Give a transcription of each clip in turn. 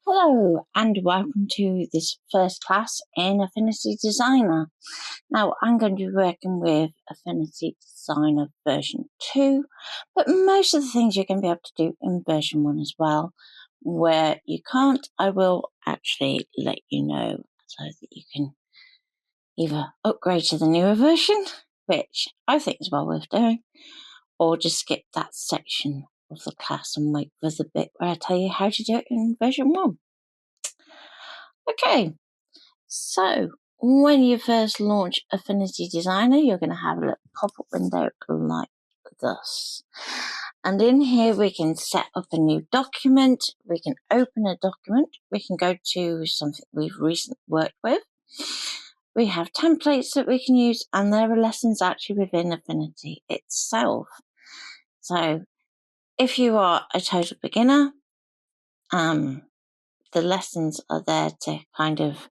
Hello and welcome to this first class in Affinity Designer. Now I'm going to be working with Affinity Designer version 2, but most of the things you're going to be able to do in version 1 as well. Where you can't, I will actually let you know so that you can either upgrade to the newer version, which I think is well worth doing, or just skip that section of the class and wait for the bit where I tell you how to do it in version 1. Okay, so when you first launch Affinity Designer, you're going to have a little pop-up window like this. And in here, we can set up a new document. We can open a document. We can go to something we've recently worked with. We have templates that we can use, and there are lessons actually within Affinity itself. So if you are a total beginner, the lessons are there to kind of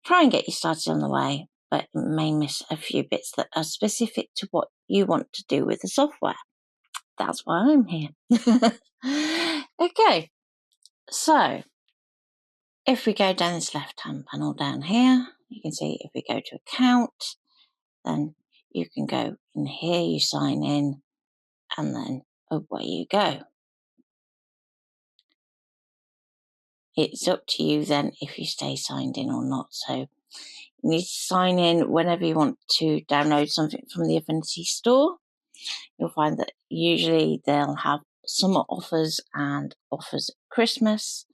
try and get you started on the way, but it may miss a few bits that are specific to what you want to do with the software. That's why I'm here. Okay, so if we go down this left-hand panel down here, you can see if we go to account, then you can go in here, you sign in, and then away you go. It's up to you then if you stay signed in or not. So you need to sign in whenever you want to download something from the Affinity store. You'll find that usually they'll have summer offers and offers at Christmas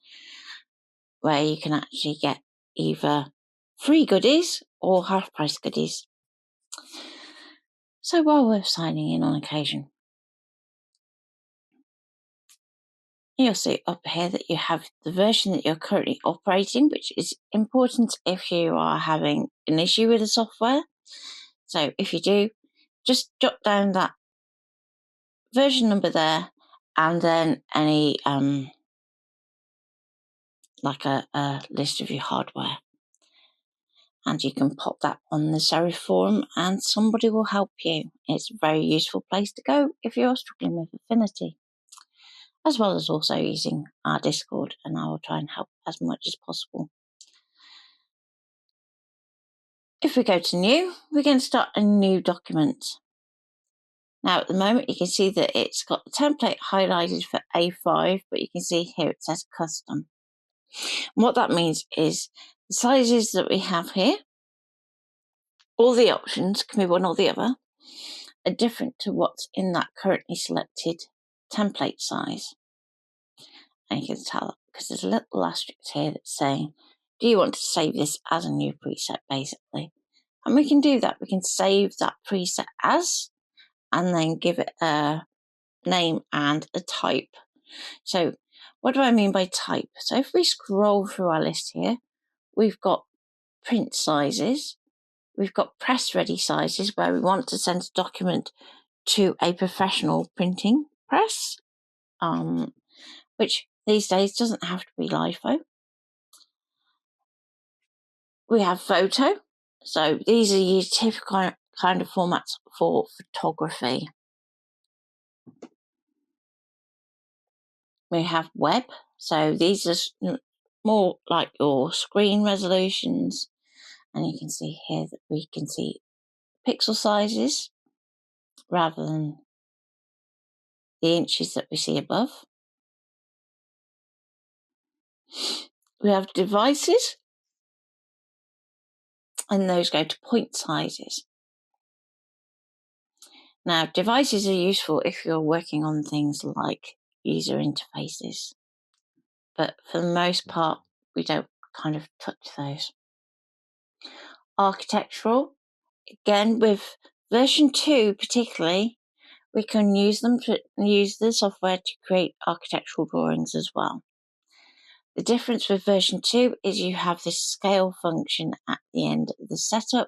where you can actually get either free goodies or half price goodies. So well worth signing in on occasion. You'll see up here that you have the version that you're currently operating, which is important if you are having an issue with the software. So if you do, just jot down that version number there, and then any like a list of your hardware. And you can pop that on the Serif forum and somebody will help you. It's a very useful place to go if you're struggling with Affinity, as well as also using our Discord, and I will try and help as much as possible. If we go to new, we're going to start a new document. Now at the moment you can see that it's got the template highlighted for A5, but you can see here it says custom. And what that means is the sizes that we have here, all the options, can be one or the other, are different to what's in that currently selected template size. And you can tell because there's a little asterisk here that's saying, do you want to save this as a new preset, basically? And we can do that. We can save that preset as, and then give it a name and a type. So what do I mean by type? So if we scroll through our list here, we've got print sizes, we've got press ready sizes where we want to send a document to a professional printing press, which these days doesn't have to be LIFO. We have photo, so these are your typical kind of formats for photography. We have web, so these are more like your screen resolutions, and you can see here that we can see pixel sizes rather than the inches that we see above. We have devices, and those go to point sizes. Now, devices are useful if you're working on things like user interfaces, but for the most part, we don't kind of touch those. Architectural, again, with version 2 particularly, we can use the software to create architectural drawings as well. The difference with version 2 is you have this scale function at the end of the setup,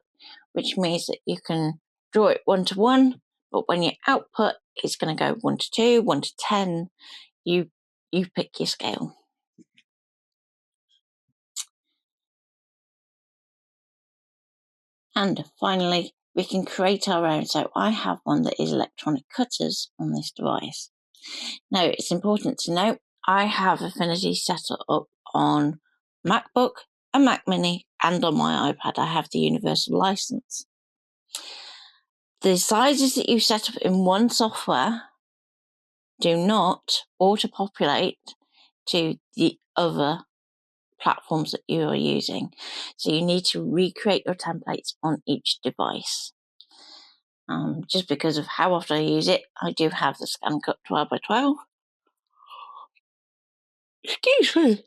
which means that you can draw it 1 to 1, but when you output, it's going to go 1 to 2, 1 to 10. You pick your scale. And finally, we can create our own. So I have one that is electronic cutters on this device. Now, it's important to note, I have Affinity set up on MacBook, a Mac Mini, and on my iPad. I have the universal license. The sizes that you set up in one software do not auto-populate to the other platforms that you are using. So you need to recreate your templates on each device. Just because of how often I use it, I do have the ScanNCut 12x12. Excuse me.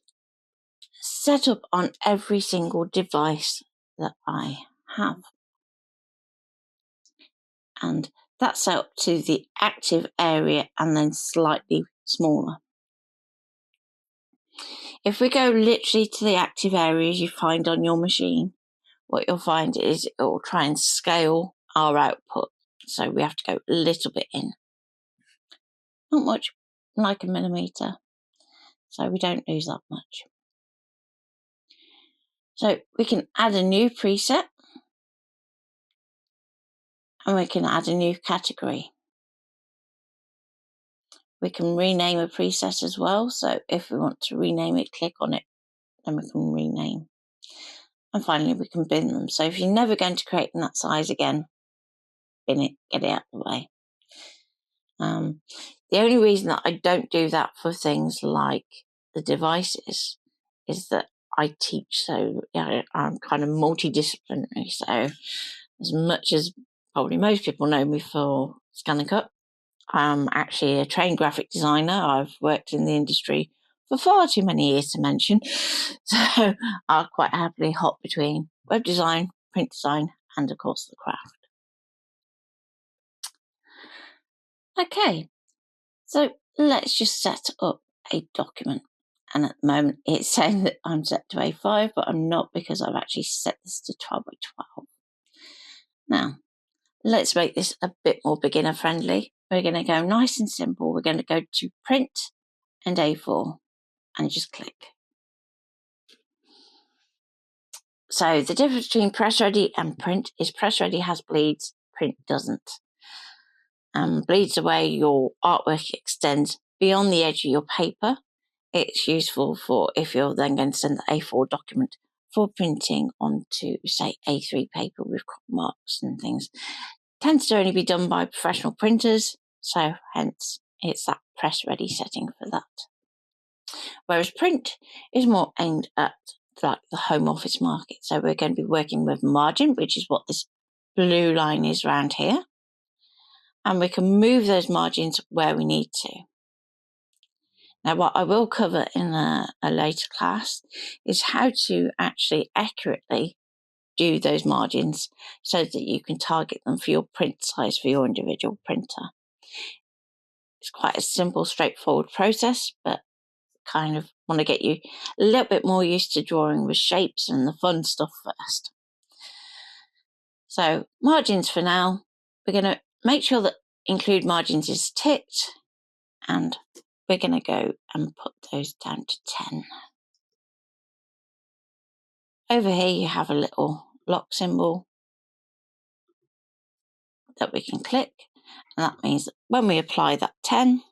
Set up on every single device that I have. And that's set up to the active area and then slightly smaller. If we go literally to the active areas you find on your machine, what you'll find is it will try and scale our output. So we have to go a little bit in. Not much, like a millimetre. So we don't lose that much. So we can add a new preset. And we can add a new category. We can rename a preset as well. So if we want to rename it, click on it, then we can rename. And finally, we can bin them. So if you're never going to create in that size again, bin it, get it out of the way. The only reason that I don't do that for things like the devices is that I teach, so I'm kind of multidisciplinary. So as much as probably most people know me for ScanNCut, I'm actually a trained graphic designer. I've worked in the industry for far too many years to mention. So I'll quite happily hop between web design, print design, and of course the craft. Okay, so let's just set up a document. And at the moment it's saying that I'm set to A5, but I'm not, because I've actually set this to 12x12. Now, let's make this a bit more beginner friendly. We're going to go nice and simple. We're going to go to print and A4 and just click. So the difference between press ready and print is press ready has bleeds, print doesn't. Bleeds away, your artwork extends beyond the edge of your paper. It's useful for if you're then going to send the A4 document for printing onto, say, A3 paper with crop marks and things. Tends to only be done by professional printers, so hence it's that press ready setting for that. Whereas print is more aimed at like the home office market. So we're going to be working with margin, which is what this blue line is around here. And we can move those margins where we need to. Now, what I will cover in a later class is how to actually accurately do those margins so that you can target them for your print size for your individual printer. It's quite a simple, straightforward process, but kind of want to get you a little bit more used to drawing with shapes and the fun stuff first. So margins for now, we're going to make sure that include margins is ticked, and we're going to go and put those down to 10. Over here you have a little lock symbol that we can click, and that means that when we apply that 10,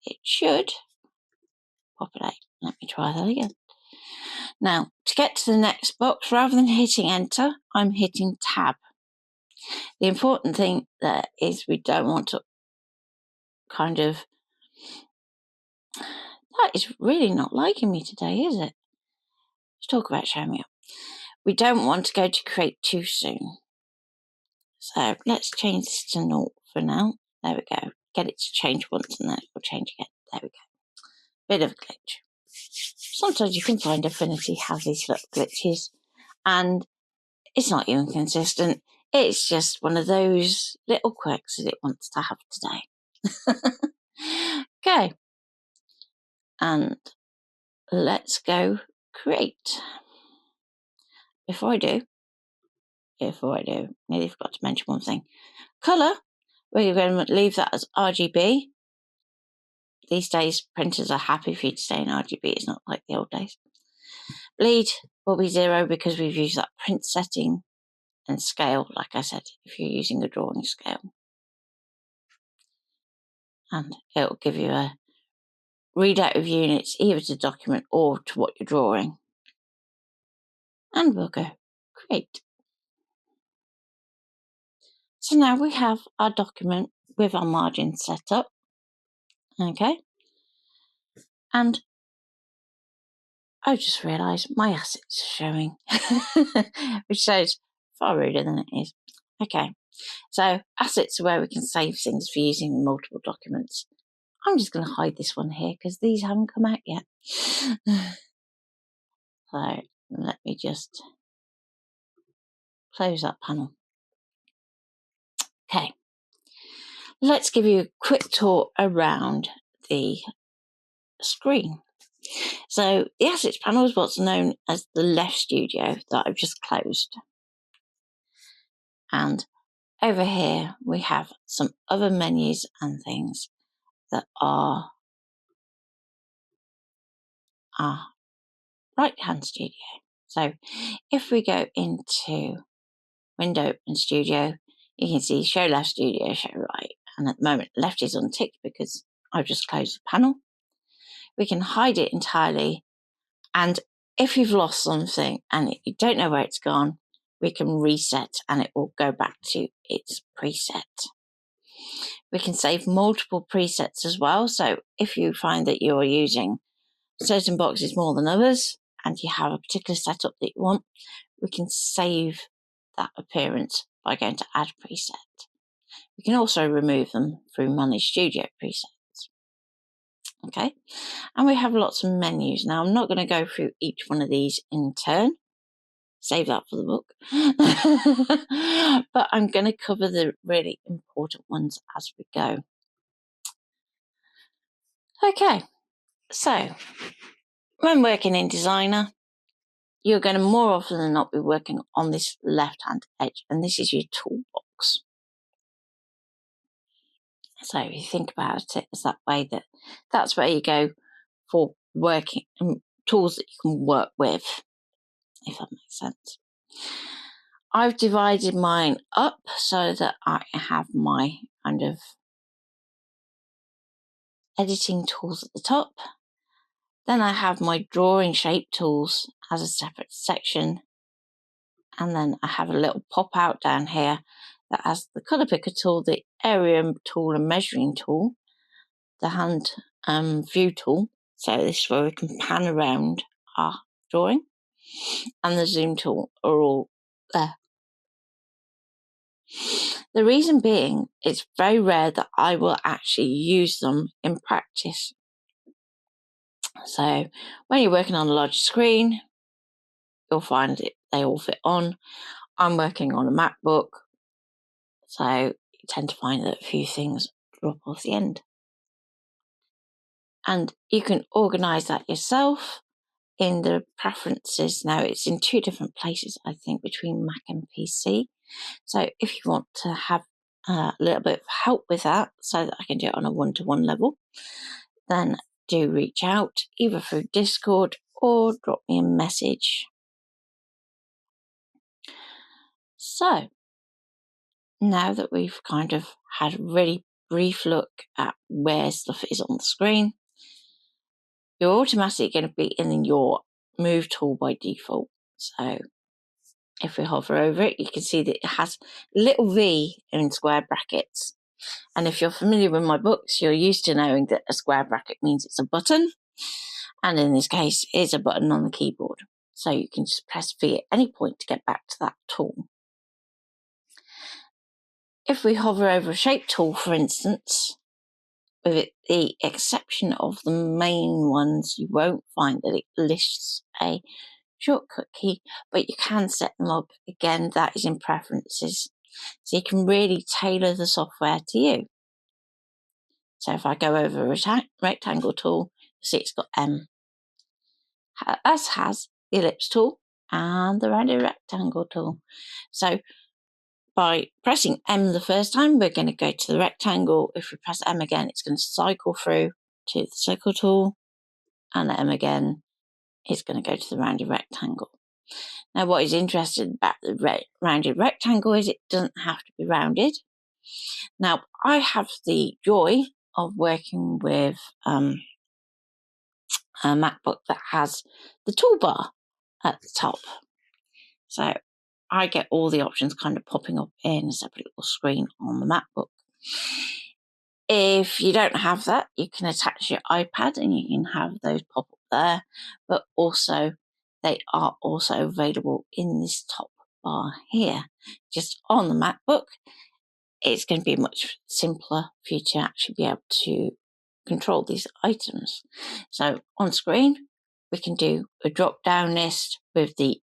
it should populate. Let me try that again. Now, to get to the next box, rather than hitting enter, I'm hitting tab. The important thing there is we don't want to kind of... That is really not liking me today, is it? Let's talk about showing me up. We don't want to go to create too soon. So let's change this to 0 for now. There we go. Get it to change once and then it will change again. There we go. Bit of a glitch. Sometimes you can find Affinity has these little glitches, and it's not even consistent. It's just one of those little quirks that it wants to have today. Okay. And let's go create. Before I do, nearly forgot to mention one thing. Colour, we're going to leave that as RGB. These days, printers are happy for you to stay in RGB. It's not like the old days. Bleed will be 0 because we've used that print setting, and scale, like I said, if you're using a drawing scale. And it will give you a readout of units either to document or to what you're drawing. And we'll go create. So now we have our document with our margins set up. Okay. And I just realised my assets are showing, which shows far ruder than it is. Okay. So assets are where we can save things for using multiple documents. I'm just going to hide this one here because these haven't come out yet. So let me just close that panel. Okay. Let's give you a quick tour around the screen. So the assets panel is what's known as the left studio that I've just closed. And over here we have some other menus and things that are our right hand studio. So if we go into Window and Studio, you can see Show Left Studio, Show Right. And at the moment, left is unticked because I've just closed the panel. We can hide it entirely. And if you've lost something and you don't know where it's gone, we can reset and it will go back to its preset. We can save multiple presets as well. So if you find that you're using certain boxes more than others and you have a particular setup that you want, we can save that appearance by going to Add Preset. We can also remove them through Manage Studio Presets. Okay, and we have lots of menus. Now, I'm not going to go through each one of these in turn. Save that for the book. But I'm going to cover the really important ones as we go. Okay, so when working in Designer, you're going to more often than not be working on this left-hand edge, and this is your toolbox. So if you think about it, it's that way that's where you go for working tools that you can work with, if that makes sense. I've divided mine up so that I have my kind of editing tools at the top. Then I have my drawing shape tools as a separate section. And then I have a little pop out down here that has the colour picker tool, the area tool and measuring tool, the hand view tool. So this is where we can pan around our drawing. And the zoom tool are all there. The reason being, it's very rare that I will actually use them in practice. So when you're working on a large screen, you'll find that they all fit on. I'm working on a MacBook, so you tend to find that a few things drop off the end. And you can organise that yourself in the preferences. Now, it's in two different places, I think, between Mac and PC. So if you want to have a little bit of help with that so that I can do it on a one-to-one level, then do reach out either through Discord or drop me a message. So now that we've kind of had a really brief look at where stuff is on the screen, you're automatically going to be in your Move tool by default. So if we hover over it, you can see that it has a little V in square brackets. And if you're familiar with my books, you're used to knowing that a square bracket means it's a button. And in this case, it's a button on the keyboard. So you can just press V at any point to get back to that tool. If we hover over a shape tool, for instance, with the exception of the main ones, you won't find that it lists a shortcut key, but you can set them up. Again, that is in preferences. So you can really tailor the software to you. So if I go over a rectangle tool, you see it's got M. As has the ellipse tool and the rounded rectangle tool. So by pressing M the first time, we're going to go to the rectangle. If we press M again, it's going to cycle through to the circle tool, and M again, it's going to go to the rounded rectangle. Now, what is interesting about the rounded rectangle is it doesn't have to be rounded. Now, I have the joy of working with a MacBook that has the toolbar at the top. So I get all the options kind of popping up in a separate little screen on the MacBook. If you don't have that, you can attach your iPad and you can have those pop up there, but also they are also available in this top bar here. Just on the MacBook, it's going to be much simpler for you to actually be able to control these items. So on screen, we can do a drop-down list with the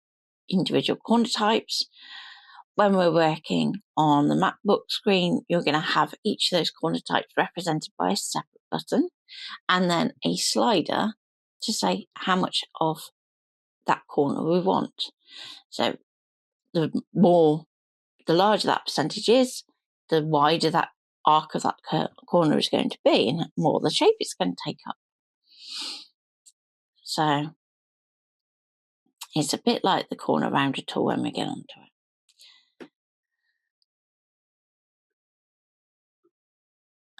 individual corner types. When we're working on the MacBook screen, you're going to have each of those corner types represented by a separate button and then a slider to say how much of that corner we want. So the larger that percentage is, the wider that arc of that corner is going to be, and the more the shape it's going to take up. So it's a bit like the corner rounder tool when we get onto it.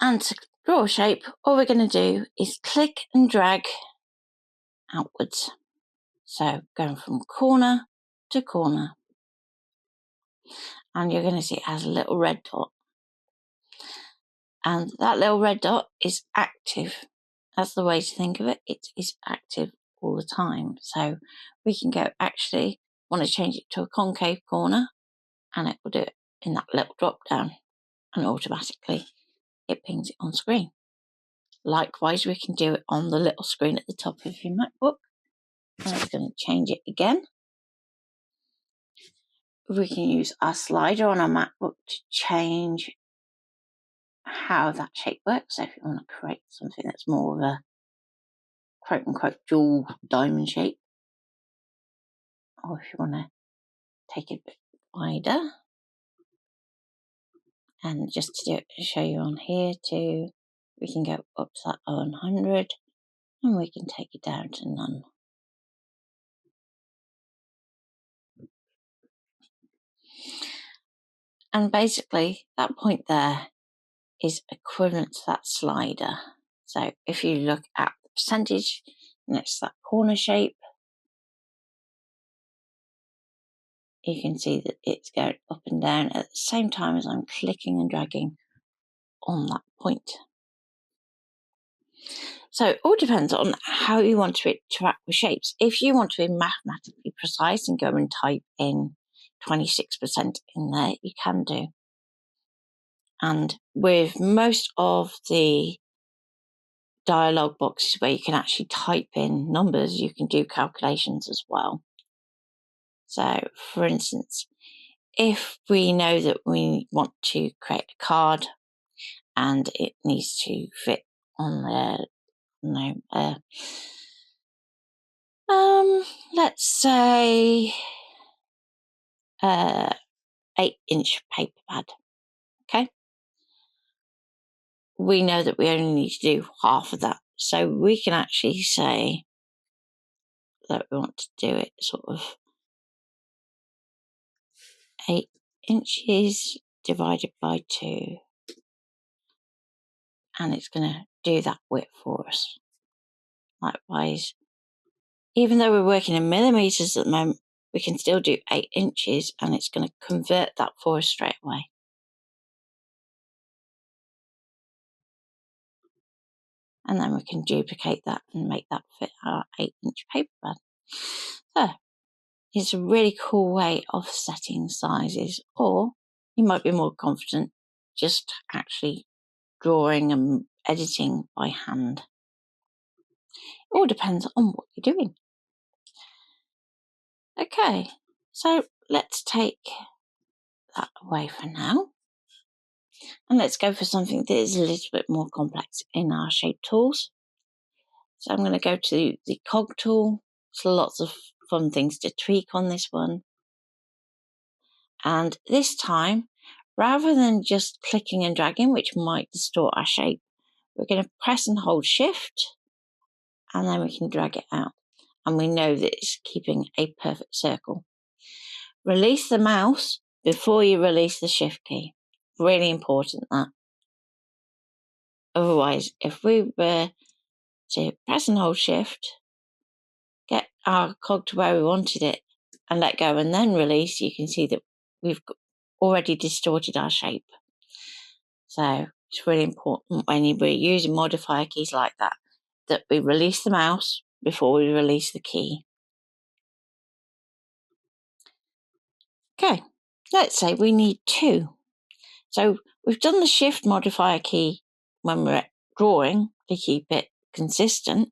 And to draw a shape, all we're going to do is click and drag outwards. So going from corner to corner. And you're going to see it has a little red dot. And that little red dot is active. That's the way to think of it. It is active all the time. So we can go, actually, want to change it to a concave corner, and it will do it in that little drop down, and automatically it pings it on screen. Likewise, we can do it on the little screen at the top of your MacBook. I'm going to change it again. We can use our slider on our MacBook to change how that shape works. So if you want to create something that's more of a quote-unquote dual diamond shape, or if you want to take it a bit wider, and just to do it, to show you on here too, we can go up to that 100 and we can take it down to none. And basically that point there is equivalent to that slider. So if you look at the percentage next to that corner shape, you can see that it's going up and down at the same time as I'm clicking and dragging on that point. So it all depends on how you want to interact with shapes. If you want to be mathematically precise and go and type in 26% in there, you can do. And with most of the dialog boxes where you can actually type in numbers, you can do calculations as well. So, for instance, if we know that we want to create a card and it needs to fit on there, let's say 8-inch paper pad. Okay, we know that we only need to do half of that, so we can actually say that we want to do it sort of 8 inches divided by 2, and it's going to do that width for us. Likewise, even though we're working in millimeters at the moment, we can still do 8 inches and it's going to convert that for us straight away. And then we can duplicate that and make that fit our 8-inch paper pad. So it's a really cool way of setting sizes, or you might be more confident just actually drawing and editing by hand. It all depends on what you're doing. Okay, so let's take that away for now. And let's go for something that is a little bit more complex in our shape tools. So I'm going to go to the Cog Tool. There's lots of fun things to tweak on this one. And this time, rather than just clicking and dragging, which might distort our shape, we're going to press and hold Shift, and then we can drag it out. And we know that it's keeping a perfect circle. Release the mouse before you release the Shift key. Really important that. Otherwise, if we were to press and hold Shift our cog to where we wanted it and let go and then release, you can see that we've already distorted our shape. So it's really important when we're using modifier keys like that, that we release the mouse before we release the key. Okay, let's say we need 2. So we've done the shift modifier key when we're drawing to keep it consistent.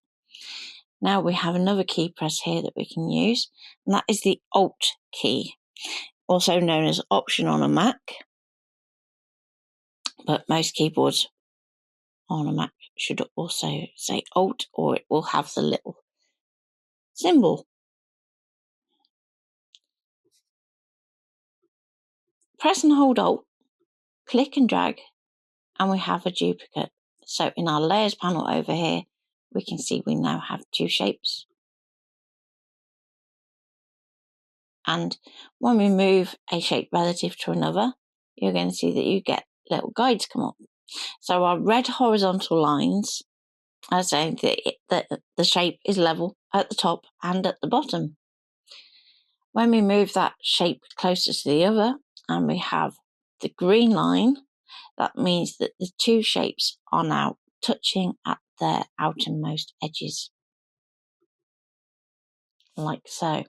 Now we have another key press here that we can use, and that is the Alt key, also known as Option on a Mac. But most keyboards on a Mac should also say Alt, or it will have the little symbol. Press and hold Alt, click and drag, and we have a duplicate. So in our layers panel over here, we can see we now have 2 shapes. And when we move a shape relative to another, you're going to see that you get little guides come up. So our red horizontal lines are saying that the shape is level at the top and at the bottom. When we move that shape closer to the other and we have the green line, that means that the 2 shapes are now touching at their outermost edges, like so.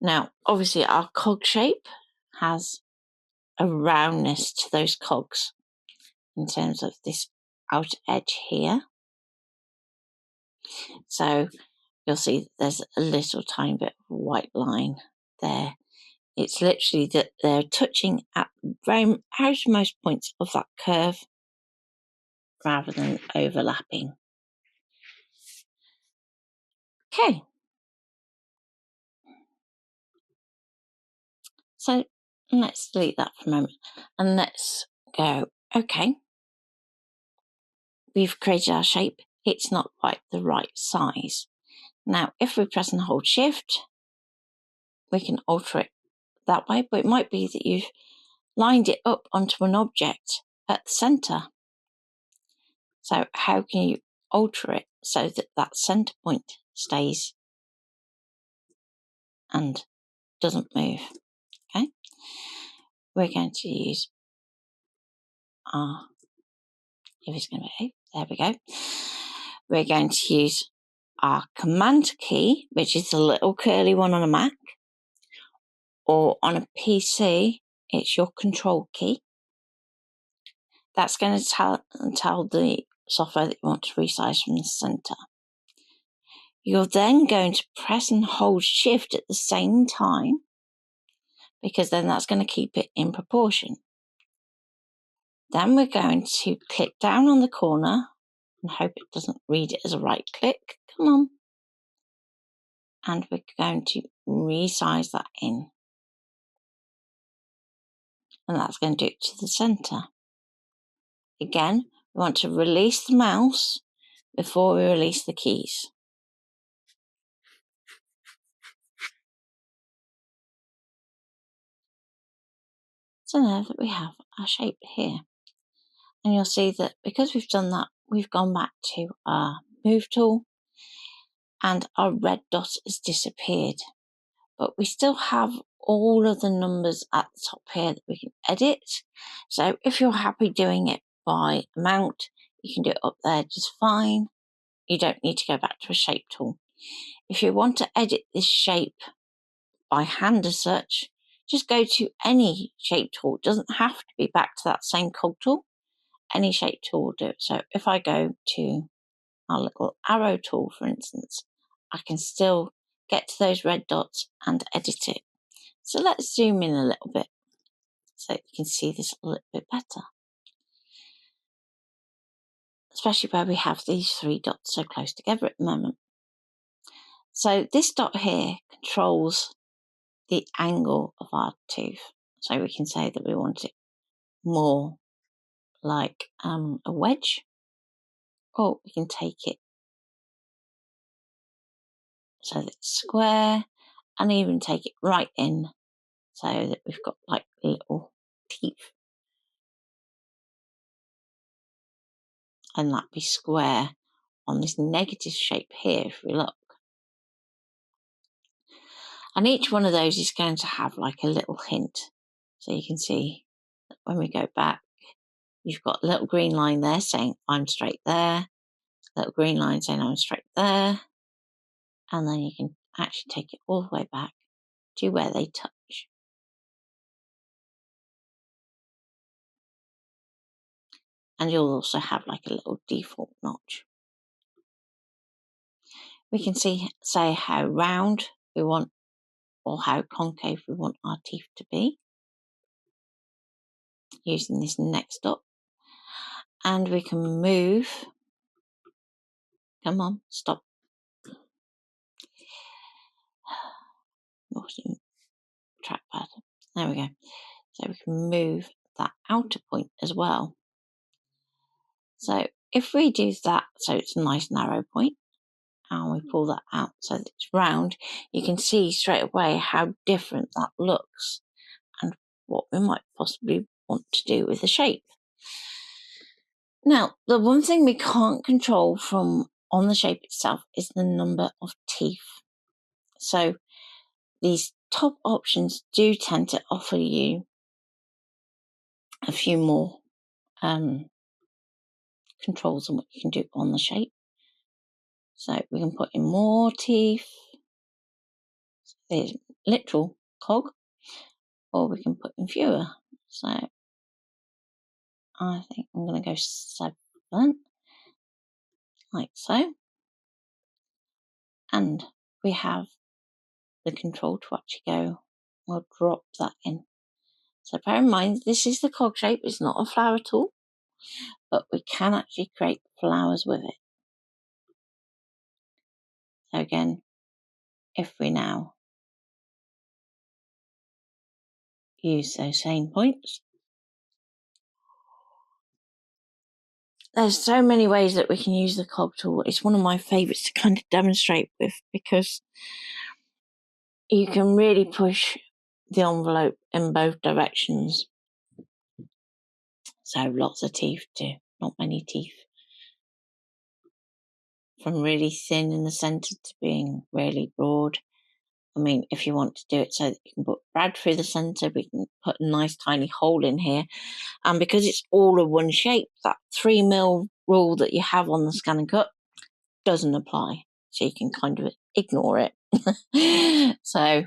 Now, obviously our cog shape has a roundness to those cogs in terms of this outer edge here. So you'll see that there's a little tiny bit of white line there. It's literally that they're touching at the very outermost points of that curve rather than overlapping. Okay. So let's delete that for a moment and let's go, okay, we've created our shape. It's not quite the right size. Now, if we press and hold Shift, we can alter it that way, but it might be that you've lined it up onto an object at the center. So how can you alter it so that that center point stays and doesn't move? Okay, we're going to use our, if it's going to behave, there we go. We're going to use our Command key, which is the little curly one on a Mac, or on a PC, it's your Control key. That's going to tell the software that you want to resize from the center. You're then going to press and hold Shift at the same time, because then that's going to keep it in proportion. Then we're going to click down on the corner and hope it doesn't read it as a right click. Come on. And we're going to resize that in. And that's going to do it to the center. Again, we want to release the mouse before we release the keys. So now that we have our shape here, and you'll see that because we've done that, we've gone back to our move tool and our red dot has disappeared. But we still have all of the numbers at the top here that we can edit. So if you're happy doing it by amount, you can do it up there just fine. You don't need to go back to a shape tool. If you want to edit this shape by hand as such, just go to any shape tool. It doesn't have to be back to that same cog tool. Any shape tool will do it. So if I go to our little arrow tool, for instance, I can still get to those red dots and edit it. So let's zoom in a little bit so you can see this a little bit better, especially where we have these 3 dots so close together at the moment. So this dot here controls the angle of our tooth. So we can say that we want it more like a wedge, or we can take it so that it's square, and even take it right in so that we've got like little teeth, and that be square on this negative shape here if we look. And each one of those is going to have like a little hint. So you can see that when we go back, you've got a little green line there saying I'm straight there, a little green line saying I'm straight there, and then you can actually take it all the way back to where they touch. And you'll also have like a little default notch. We can say how round we want or how concave we want our teeth to be using this next dot. And we can move, come on, stop. Trackpad. There we go. So we can move that outer point as well. So if we do that, so it's a nice narrow point, and we pull that out so that it's round, you can see straight away how different that looks and what we might possibly want to do with the shape. Now, the one thing we can't control from on the shape itself is the number of teeth. So these top options do tend to offer you a few more controls on what you can do on the shape. So we can put in more teeth. There's literal cog, or we can put in fewer. So I think I'm going to go 7, like so. And we have the control to actually go, we'll drop that in. So bear in mind, this is the cog shape, it's not a flower tool, but we can actually create flowers with it. So again, if we now use those same points, there's so many ways that we can use the cog tool. It's one of my favourites to kind of demonstrate with, because you can really push the envelope in both directions. So lots of teeth too, not many teeth. From really thin in the centre to being really broad. I mean, if you want to do it so that you can put Brad through the centre, we can put a nice tiny hole in here. And because it's all of one shape, that 3mm rule that you have on the ScanNCut doesn't apply. So you can kind of ignore it. So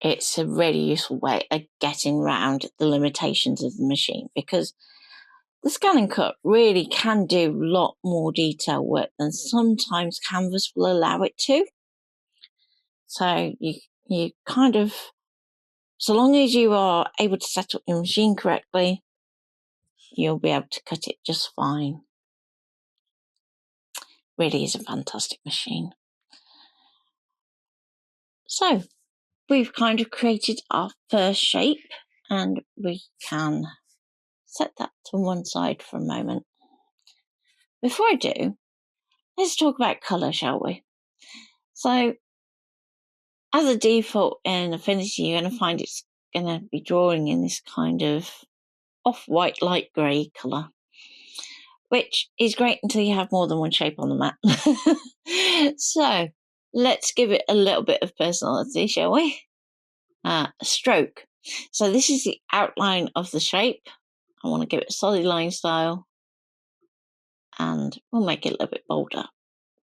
it's a really useful way of getting around the limitations of the machine, because the ScanNCut really can do a lot more detail work than sometimes Canvas will allow it to. So you kind of, so long as you are able to set up your machine correctly, you'll be able to cut it just fine. Really is a fantastic machine. So we've kind of created our first shape, and we can set that to one side for a moment. Before I do, let's talk about colour, shall we? So as a default in Affinity, you're going to find it's going to be drawing in this kind of off-white light grey colour, which is great until you have more than one shape on the map. So let's give it a little bit of personality, shall we? Stroke. So this is the outline of the shape. I want to give it a solid line style, and we'll make it a little bit bolder.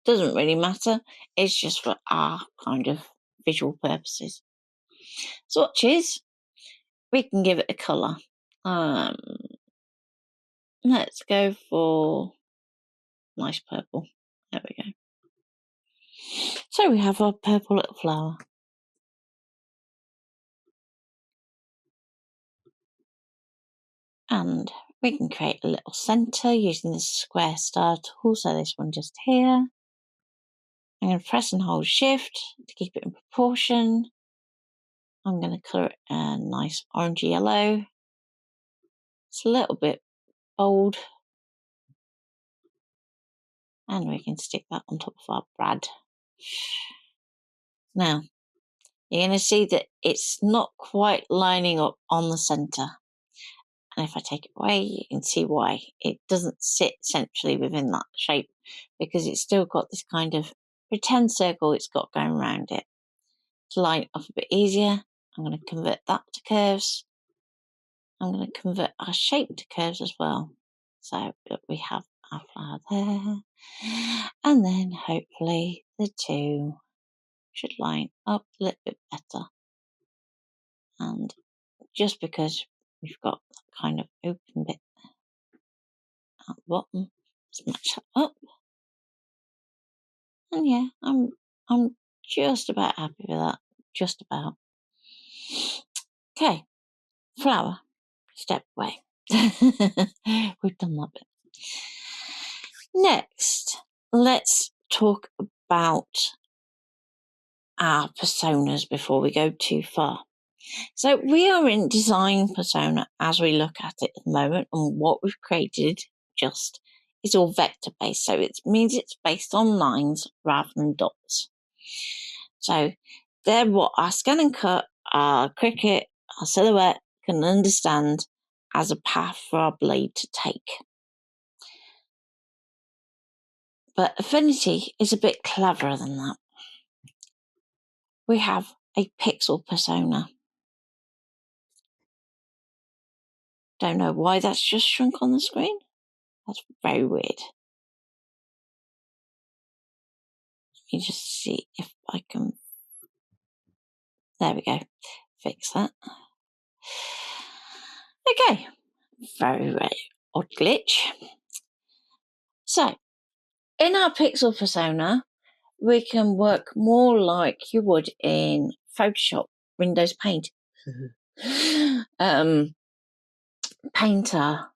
Doesn't really matter, it's just for our kind of visual purposes. Swatches, we can give it a colour. Let's go for nice purple. There we go. So we have our purple little flower. And we can create a little centre using the square star tool. So this one just here. I'm going to press and hold shift to keep it in proportion. I'm going to colour it a nice orangey yellow. It's a little bit bold. And we can stick that on top of our Brad. Now, you're going to see that it's not quite lining up on the centre. And if I take it away, you can see why. It doesn't sit centrally within that shape, because it's still got this kind of pretend circle it's got going around it. to line it up a bit easier, I'm going to convert that to curves. I'm going to convert our shape to curves as well. So that we have our flower there. And then hopefully the two should line up a little bit better. And just because we've got that kind of open bit at the bottom, let's match that up. And yeah, I'm just about happy with that. Just about. Okay, flower, step away. We've done that bit. Next, let's talk about our personas before we go too far. So we are in design persona as we look at it at the moment, and what we've created just is all vector based. So it means it's based on lines rather than dots. So they're what our ScanNCut, our Cricut, our Silhouette can understand as a path for our blade to take. But Affinity is a bit cleverer than that. We have a pixel persona. Don't know why that's just shrunk on the screen. That's very weird. Let me just see if I can. There we go. Fix that. Okay. Very, very odd glitch. So, in our pixel persona, we can work more like you would in Photoshop, Windows Paint, Painter,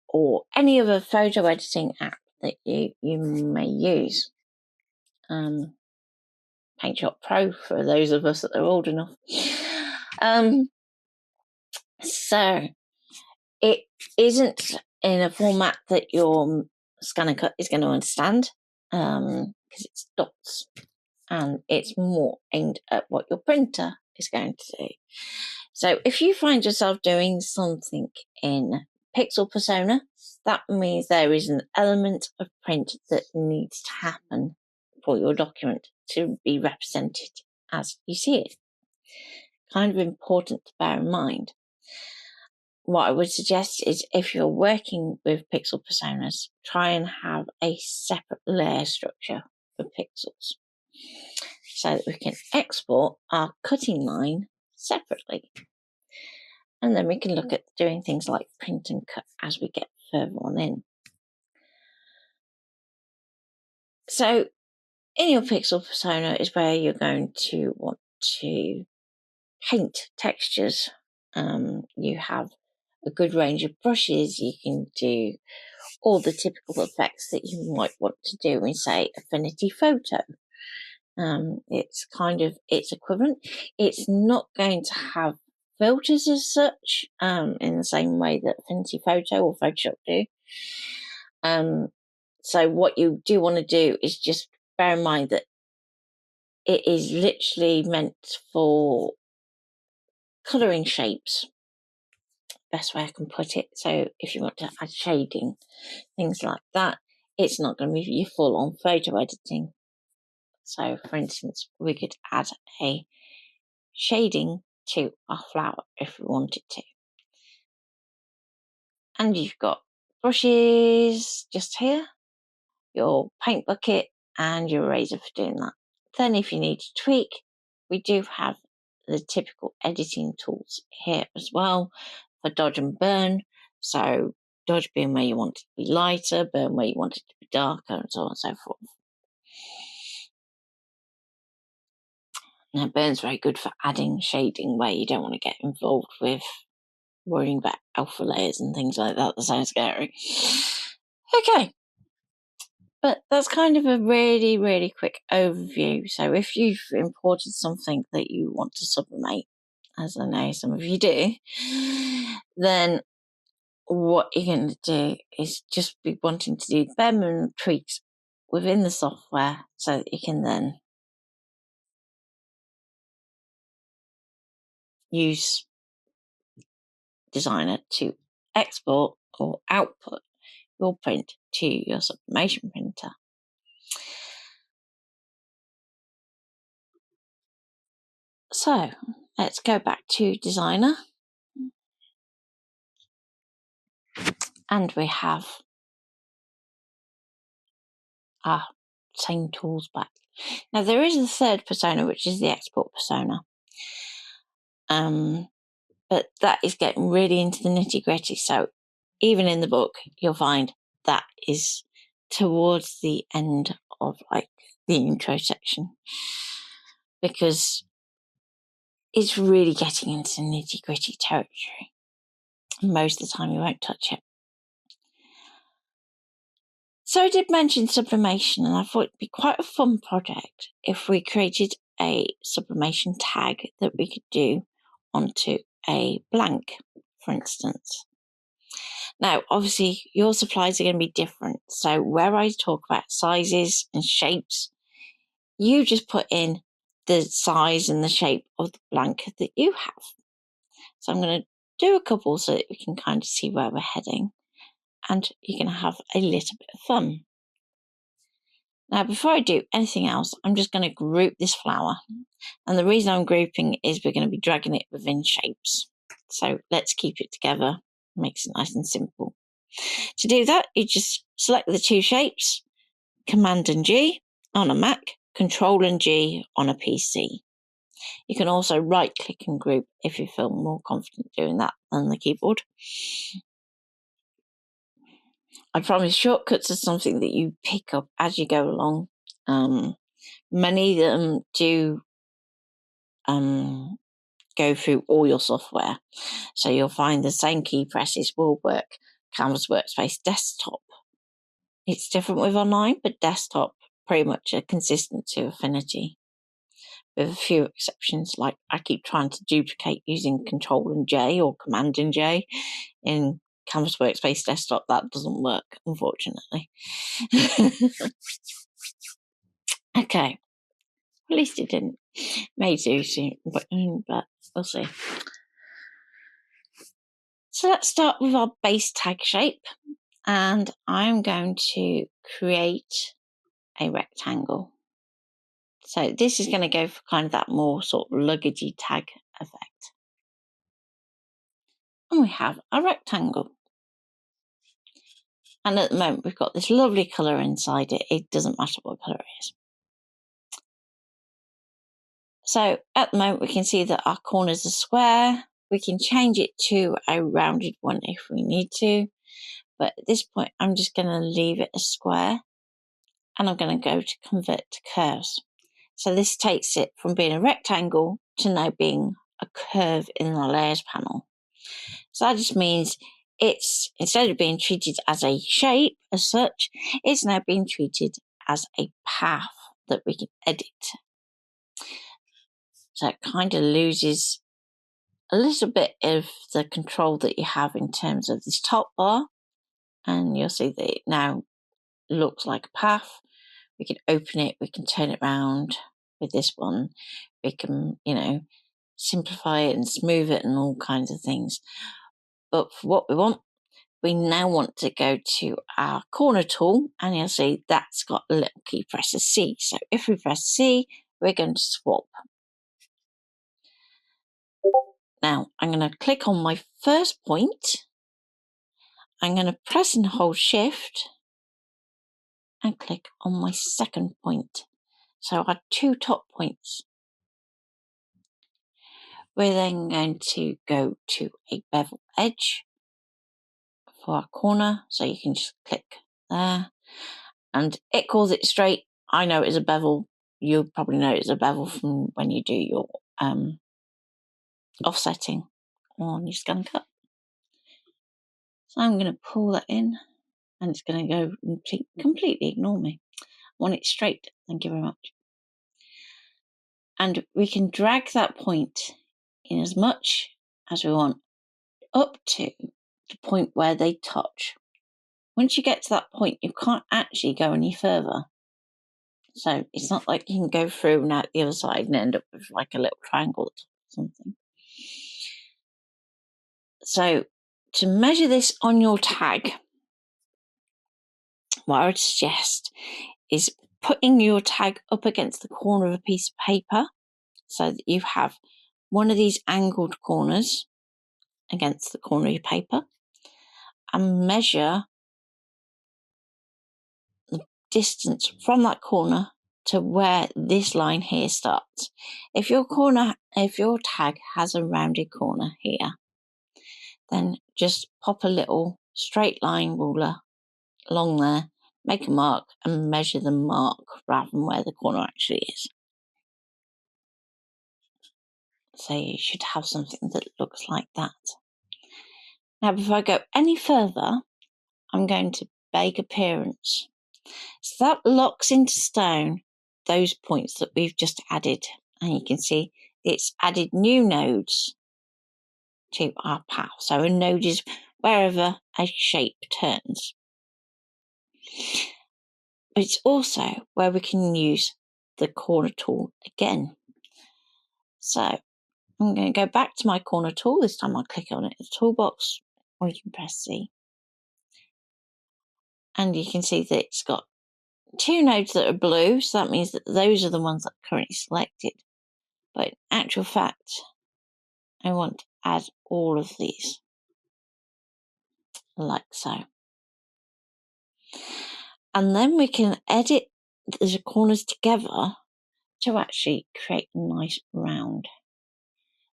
or any other photo editing app that you may use. PaintShop Pro for those of us that are old enough. So it isn't in a format that your ScanNCut is going to understand because it's dots, and it's more aimed at what your printer is going to do. So if you find yourself doing something in Pixel Persona, that means there is an element of print that needs to happen for your document to be represented as you see it. Kind of important to bear in mind. What I would suggest is if you're working with pixel personas, try and have a separate layer structure for pixels so that we can export our cutting line separately. And then we can look at doing things like print and cut as we get further on in. So in your pixel persona is where you're going to want to paint textures. You have a good range of brushes. You can do all the typical effects that you might want to do in, say, Affinity Photo. It's kind of its equivalent. It's not going to have filters as such in the same way that Affinity Photo or Photoshop do. So what you do want to do is just bear in mind that it is literally meant for colouring shapes. Best way I can put it. So if you want to add shading, things like that, it's not going to be your full-on photo editing. So, for instance, we could add a shading to our flower if we wanted to. And you've got brushes just here, your paint bucket, and your eraser for doing that. Then if you need to tweak, we do have the typical editing tools here as well for dodge and burn. So dodge being where you want it to be lighter, burn where you want it to be darker, and so on and so forth. Now, burn's very good for adding shading where you don't want to get involved with worrying about alpha layers and things like that. That sounds scary. Okay. But that's kind of a really, really quick overview. So if you've imported something that you want to sublimate, as I know some of you do, then what you're going to do is just be wanting to do bare minimum tweaks within the software so that you can then use Designer to export or output your print to your sublimation printer. So let's go back to Designer. And we have our same tools back. Now there is a third persona, which is the export persona. But that is getting really into the nitty-gritty. So even in the book, you'll find that is towards the end of like the intro section, because it's really getting into nitty-gritty territory. Most of the time you won't touch it. So I did mention sublimation, and I thought it'd be quite a fun project if we created a sublimation tag that we could do onto a blank, for instance. Now, obviously, your supplies are going to be different. So where I talk about sizes and shapes, you just put in the size and the shape of the blank that you have. So I'm going to do a couple so that we can kind of see where we're heading, and you're going to have a little bit of fun. Now, before I do anything else, I'm just going to group this flower. And the reason I'm grouping is we're going to be dragging it within shapes. So let's keep it together. Makes it nice and simple. To do that, you just select the two shapes, Command and G on a Mac, Control and G on a PC. You can also right-click and group if you feel more confident doing that on the keyboard. I promise shortcuts are something that you pick up as you go along. Many of them do go through all your software. So you'll find the same key presses will work Canvas, Workspace, Desktop. It's different with online, but Desktop pretty much are consistent to Affinity, with a few exceptions. Like I keep trying to duplicate using Control and J or Command and J in Canvas, Workspace, Desktop. That doesn't work, unfortunately. Okay, at least it didn't. May do soon, but we'll see. So let's start with our base tag shape, and I'm going to create a rectangle. So this is going to go for kind of that more sort of luggagey tag effect. And we have a rectangle. And at the moment we've got this lovely colour inside it. It doesn't matter what colour it is. So at the moment we can see that our corners are square. We can change it to a rounded one if we need to. But at this point I'm just going to leave it a square. And I'm going to go to convert to curves. So this takes it from being a rectangle to now being a curve in the layers panel. So that just means it's, instead of being treated as a shape as such, it's now being treated as a path that we can edit. So it kind of loses a little bit of the control that you have in terms of this top bar. And you'll see that it now looks like a path. We can open it, we can turn it around with this one. We can, simplify it and smooth it and all kinds of things. But for what we now want to go to our corner tool, and you'll see that's got a little key presser C. So if we press C, we're going to swap. Now I'm going to click on my first point. I'm going to press and hold Shift and click on my second point. So I have two top points. We're then going to go to a bevel edge for our corner. So you can just click there. And it calls it straight. I know it is a bevel. You'll probably know it's a bevel from when you do your offsetting on your ScanNCut. So I'm going to pull that in, and it's going to go completely ignore me. I want it straight. Thank you very much. And we can drag that point in as much as we want up to the point where they touch. Once you get to that point, you can't actually go any further. So it's not like you can go through and out the other side and end up with like a little triangle or something. So to measure this on your tag, what I would suggest is putting your tag up against the corner of a piece of paper so that you have one of these angled corners against the corner of your paper, and measure the distance from that corner to where this line here starts. If your tag has a rounded corner here, then just pop a little straight line ruler along there, make a mark and measure the mark rather than where the corner actually is. So you should have something that looks like that. Now before I go any further, I'm going to bake appearance. So that locks into stone those points that we've just added. And you can see it's added new nodes to our path. So a node is wherever a shape turns. But it's also where we can use the corner tool again. So I'm going to go back to my corner tool. This time I'll click on it, the toolbox, or you can press C. And you can see that it's got two nodes that are blue, so that means that those are the ones that are currently selected. But in actual fact, I want to add all of these, like so. And then we can edit the corners together to actually create a nice round.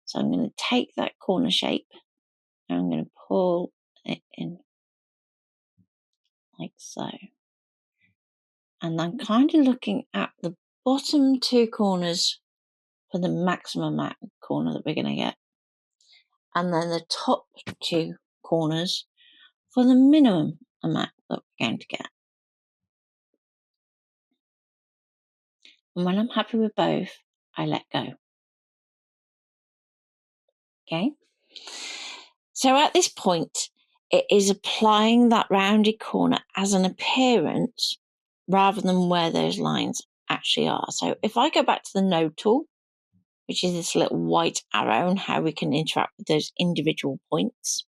So I'm going to take that corner shape and I'm going to pull it in like so. And I'm kind of looking at the bottom two corners for the maximum amount of corner that we're going to get. And then the top two corners for the minimum amount that we're going to get. And when I'm happy with both, I let go. Okay. So at this point, it is applying that rounded corner as an appearance rather than where those lines actually are. So if I go back to the node tool, which is this little white arrow and how we can interact with those individual points,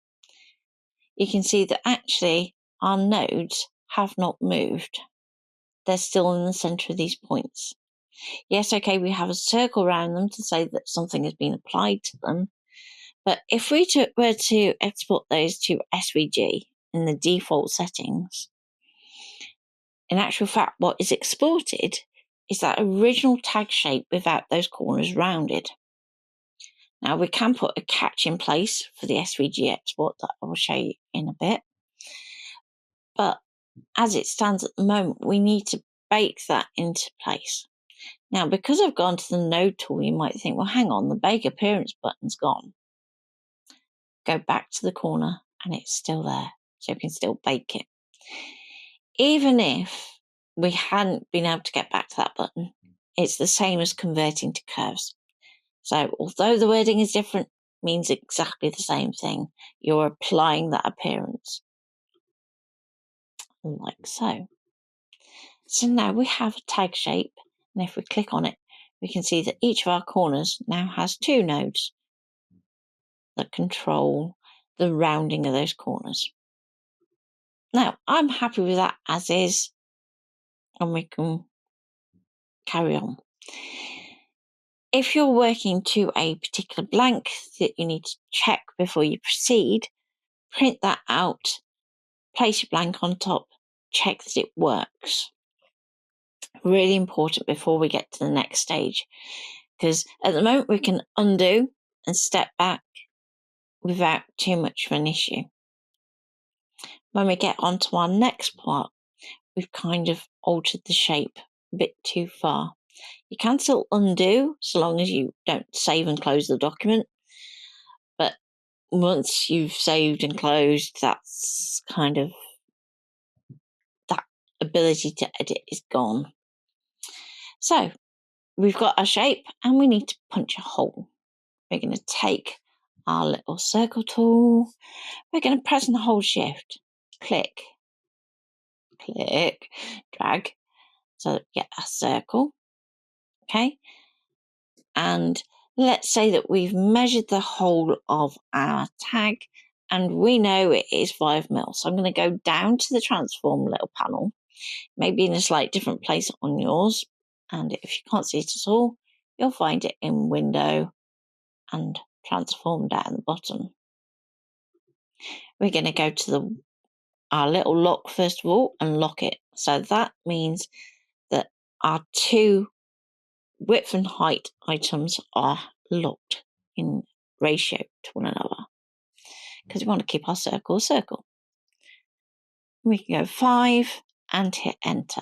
you can see that actually our nodes have not moved. They're still in the center of these points. Yes, okay, we have a circle around them to say that something has been applied to them. But if we were to export those to SVG in the default settings, in actual fact, what is exported is that original tag shape without those corners rounded. Now, we can put a catch in place for the SVG export that I will show you in a bit. But as it stands at the moment, we need to bake that into place. Now, because I've gone to the node tool, you might think, well, hang on, the bake appearance button's gone. Go back to the corner and it's still there, so we can still bake it. Even if we hadn't been able to get back to that button, it's the same as converting to curves. So although the wording is different, it means exactly the same thing. You're applying that appearance. Like so. So now we have a tag shape, and if we click on it, we can see that each of our corners now has two nodes that control the rounding of those corners. Now, I'm happy with that as is, and we can carry on. If you're working to a particular blank that you need to check before you proceed, print that out, place your blank on top, check that it works. Really important before we get to the next stage, because at the moment we can undo and step back without too much of an issue. When we get onto our next part, we've kind of altered the shape a bit too far. You can still undo so long as you don't save and close the document, but once you've saved and closed, that's kind of, that ability to edit is gone. So we've got our shape and we need to punch a hole. We're going to take our little circle tool. We're going to press and hold shift, click, click, drag, so that we get a circle. Okay. And let's say that we've measured the whole of our tag and we know it is 5 mil. So I'm going to go down to the transform little panel, maybe in a slightly different place on yours. And if you can't see it at all, you'll find it in Window and Transform down the bottom. We're going to go to our little lock first of all and lock it. So that means that our two width and height items are locked in ratio to one another, because we want to keep our circle a circle. We can go 5 and hit enter,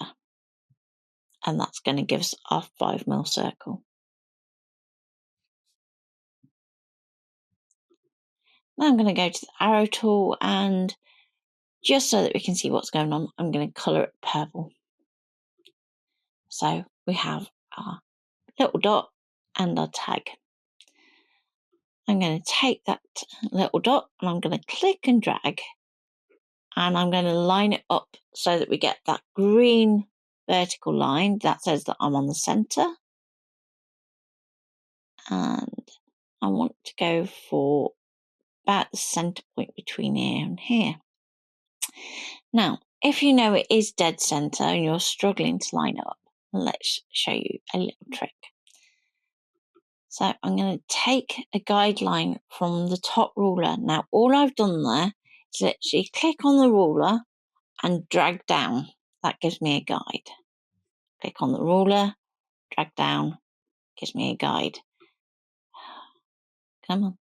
and that's going to give us our 5mm circle. Now I'm going to go to the arrow tool, and just so that we can see what's going on, I'm going to colour it purple. So we have our little dot and our tag. I'm going to take that little dot and I'm going to click and drag, and I'm going to line it up so that we get that green vertical line that says that I'm on the centre. And I want to go for about the centre point between here and here. Now, if you know it is dead centre and you're struggling to line up, let's show you a little trick. So I'm going to take a guideline from the top ruler. Now, all I've done there is literally click on the ruler and drag down. That gives me a guide. Click on the ruler, drag down, gives me a guide. Come on.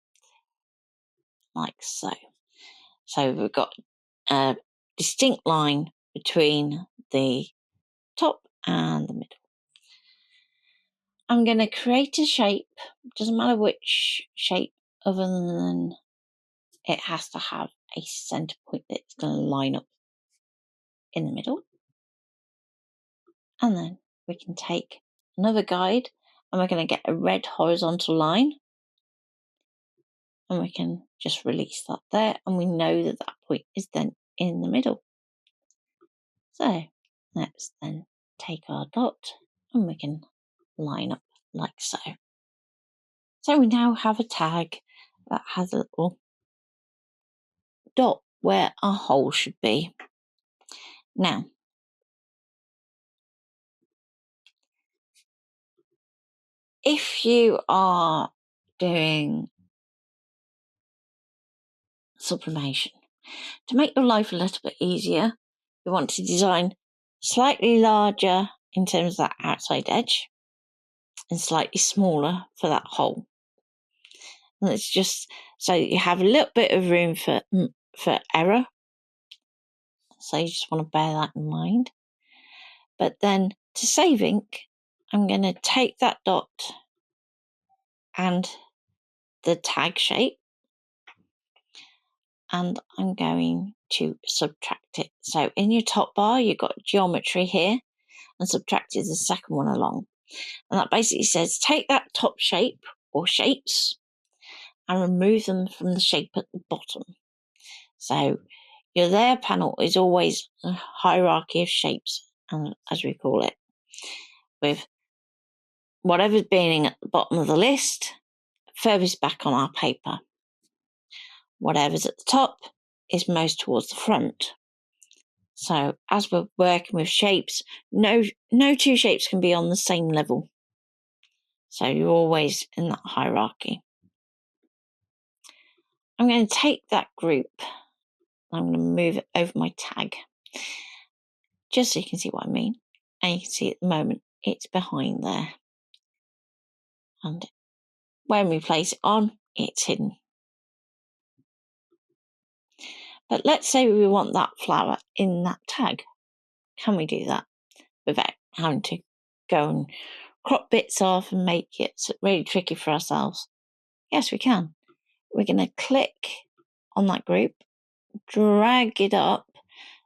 Like so. So we've got a distinct line between the top and the middle. I'm going to create a shape. Doesn't matter which shape, other than it has to have a centre point that's going to line up in the middle. And then we can take another guide and we're going to get a red horizontal line. And we can just release that there, and we know that that point is then in the middle. So let's then take our dot and we can line up like so. So we now have a tag that has a little dot where our hole should be. Now, if you are doing sublimation, to make your life a little bit easier, you want to design slightly larger in terms of that outside edge and slightly smaller for that hole. And it's just so you have a little bit of room for error. So you just want to bear that in mind. But then to save ink, I'm going to take that dot and the tag shape, and I'm going to subtract it. So in your top bar, you've got geometry here, and subtract is the second one along. And that basically says take that top shape or shapes and remove them from the shape at the bottom. So your layer panel is always a hierarchy of shapes, as we call it, with whatever's being at the bottom of the list furthest back on our paper. Whatever's at the top is most towards the front. So as we're working with shapes, no two shapes can be on the same level. So you're always in that hierarchy. I'm going to take that group, I'm going to move it over my tag, just so you can see what I mean. And you can see at the moment it's behind there. And when we place it on, it's hidden. But let's say we want that flower in that tag. Can we do that without having to go and crop bits off and make it really tricky for ourselves? Yes, we can. We're going to click on that group, drag it up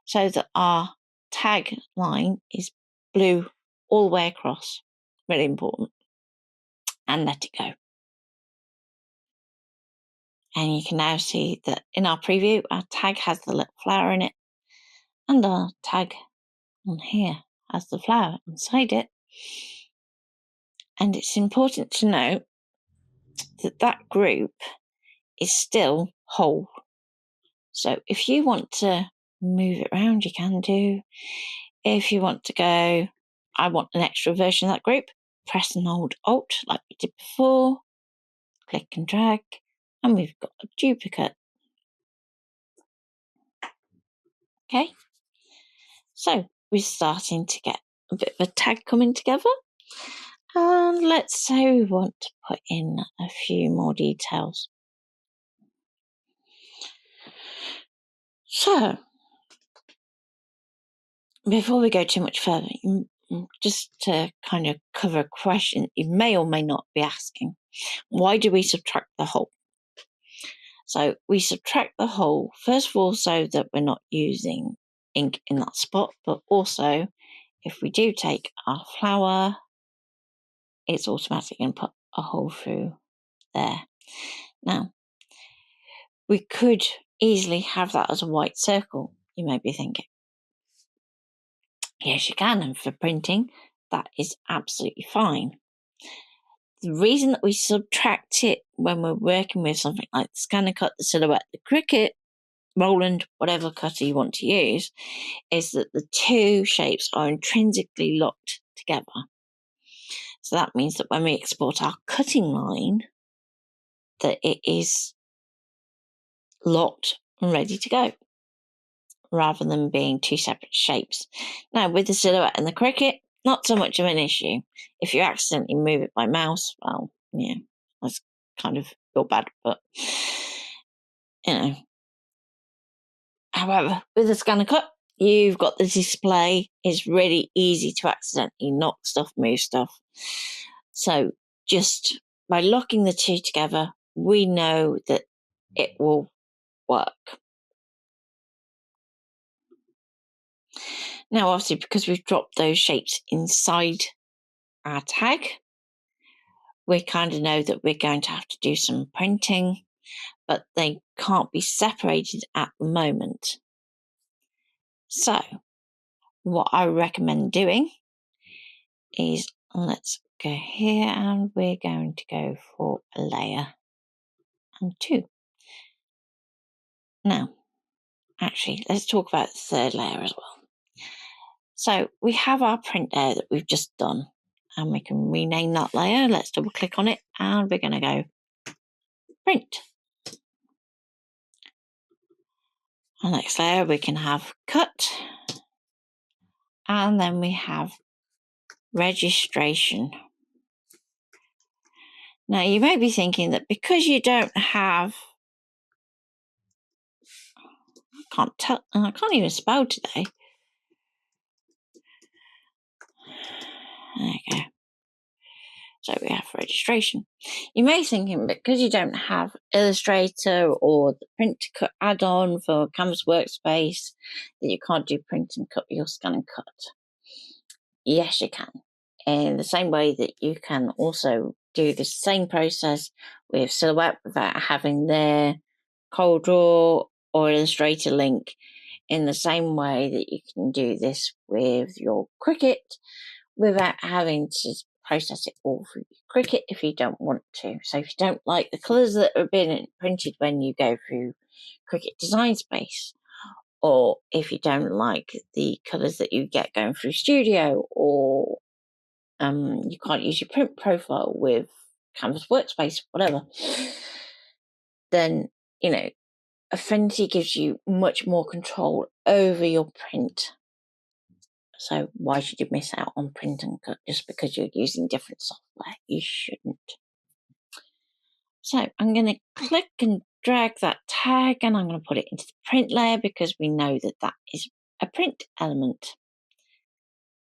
so that our tag line is blue all the way across. Really important. And let it go. And you can now see that in our preview, our tag has the little flower in it, and our tag on here has the flower inside it. And it's important to note that that group is still whole. So if you want to move it around, you can do. If you want to go, I want an extra version of that group, press and hold Alt like we did before, click and drag, and we've got a duplicate. Okay, so we're starting to get a bit of a tag coming together. And let's say we want to put in a few more details. So, before we go too much further, just to kind of cover a question you may or may not be asking, why do we subtract the whole? So we subtract the whole, first of all, so that we're not using ink in that spot, but also if we do take our flower, it's automatically going to put a hole through there. Now, we could easily have that as a white circle, you may be thinking. Yes, you can, and for printing, that is absolutely fine. The reason that we subtract it when we're working with something like the ScanNCut, the Silhouette, the Cricut, Roland, whatever cutter you want to use, is that the two shapes are intrinsically locked together. So that means that when we export our cutting line, that it is locked and ready to go, rather than being two separate shapes. Now, with the Silhouette and the Cricut, not so much of an issue. If you accidentally move it by mouse, well, yeah, that's kind of your bad, but, you know. However, with the ScanNCut, you've got the display. It's really easy to accidentally knock stuff, move stuff. So just by locking the two together, we know that it will work. Now, obviously, because we've dropped those shapes inside our tag, we kind of know that we're going to have to do some printing, but they can't be separated at the moment. So what I recommend doing is, let's go here and we're going to go for a layer and 2. Now, actually, let's talk about the third layer as well. So we have our print layer that we've just done, and we can rename that layer. Let's double click on it and we're going to go print. Our next layer we can have cut, and then we have registration. Now you may be thinking that because you don't have, I can't even spell today. There you go. So we have registration. You may be thinking because you don't have Illustrator or the Print to Cut add-on for Canvas Workspace that you can't do print and cut with your ScanNCut. Yes, you can. In the same way that you can also do the same process with Silhouette without having their Cog Tool or Illustrator link, in the same way that you can do this with your Cricut without having to process it all through your Cricut if you don't want to. So if you don't like the colours that are being printed when you go through Cricut Design Space, or if you don't like the colours that you get going through Studio, or you can't use your print profile with Canvas Workspace, whatever, then, you know, Affinity gives you much more control over your print. So why should you miss out on print and cut just because you're using different software? You shouldn't. So I'm going to click and drag that tag, and I'm going to put it into the print layer because we know that that is a print element.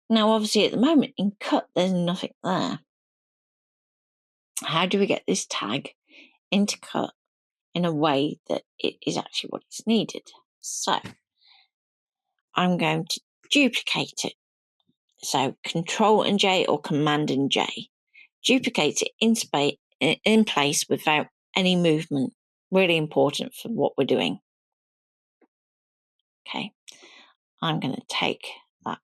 Now, obviously, at the moment in cut, there's nothing there. How do we get this tag into cut in a way that it is actually what is needed? So I'm going to duplicate it. So Control and J or Command and J. Duplicate it in place without any movement. Really important for what we're doing. Okay, I'm going to take that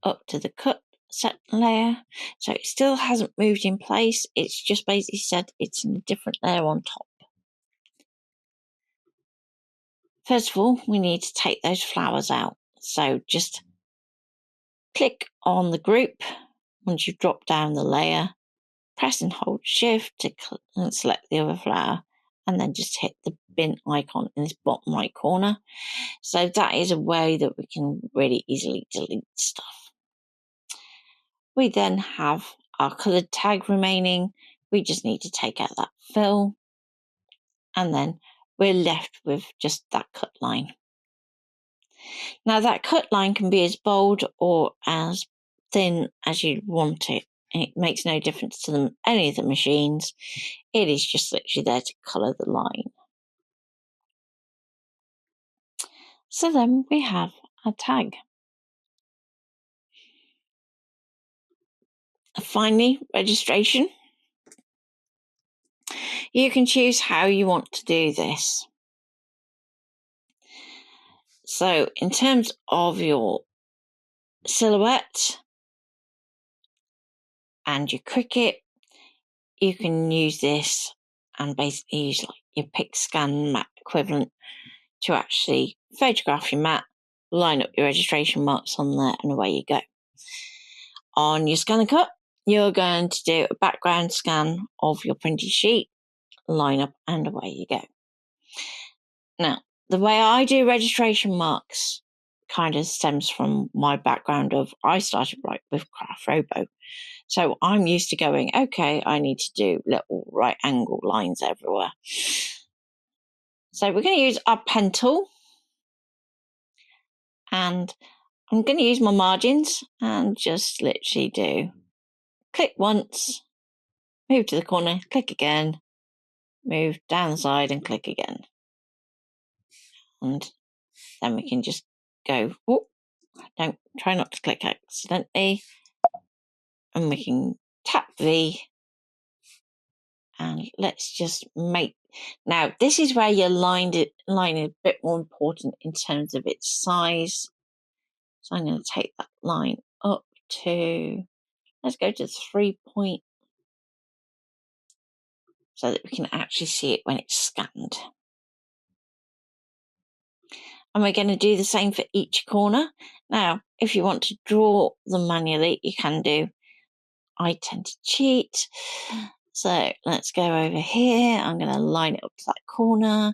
up to the cut set layer. So it still hasn't moved in place. It's just basically said it's in a different layer on top. First of all, we need to take those flowers out. So just click on the group once you drop down the layer, press and hold Shift to select the other flower, and then just hit the bin icon in this bottom right corner. So that is a way that we can really easily delete stuff. We then have our coloured tag remaining. We just need to take out that fill, and then we're left with just that cut line. Now that cut line can be as bold or as thin as you want it. It makes no difference to any of the machines. It is just literally there to colour the line. So then we have a tag. Finally, registration. You can choose how you want to do this. So in terms of your silhouette and your Cricut, you can use this and basically use like your pick, scan, mat equivalent to actually photograph your mat, line up your registration marks on there, and away you go. On your ScanNCut, you're going to do a background scan of your printed sheet, line up, and away you go. Now, the way I do registration marks kind of stems from my background of I started right with Craft Robo. So I'm used to going, okay, I need to do little right angle lines everywhere. So we're going to use our pen tool, and I'm going to use my margins and just literally do click once, move to the corner, click again, move down the side and click again. And then we can just go, oh, don't try not to click accidentally. And we can tap V, and let's just make, now this is where your line is a bit more important in terms of its size. So I'm going to take that line up to, let's go to 3 point, so that we can actually see it when it's scanned. And we're going to do the same for each corner. Now, if you want to draw them manually, you can do. I tend to cheat. So let's go over here. I'm going to line it up to that corner,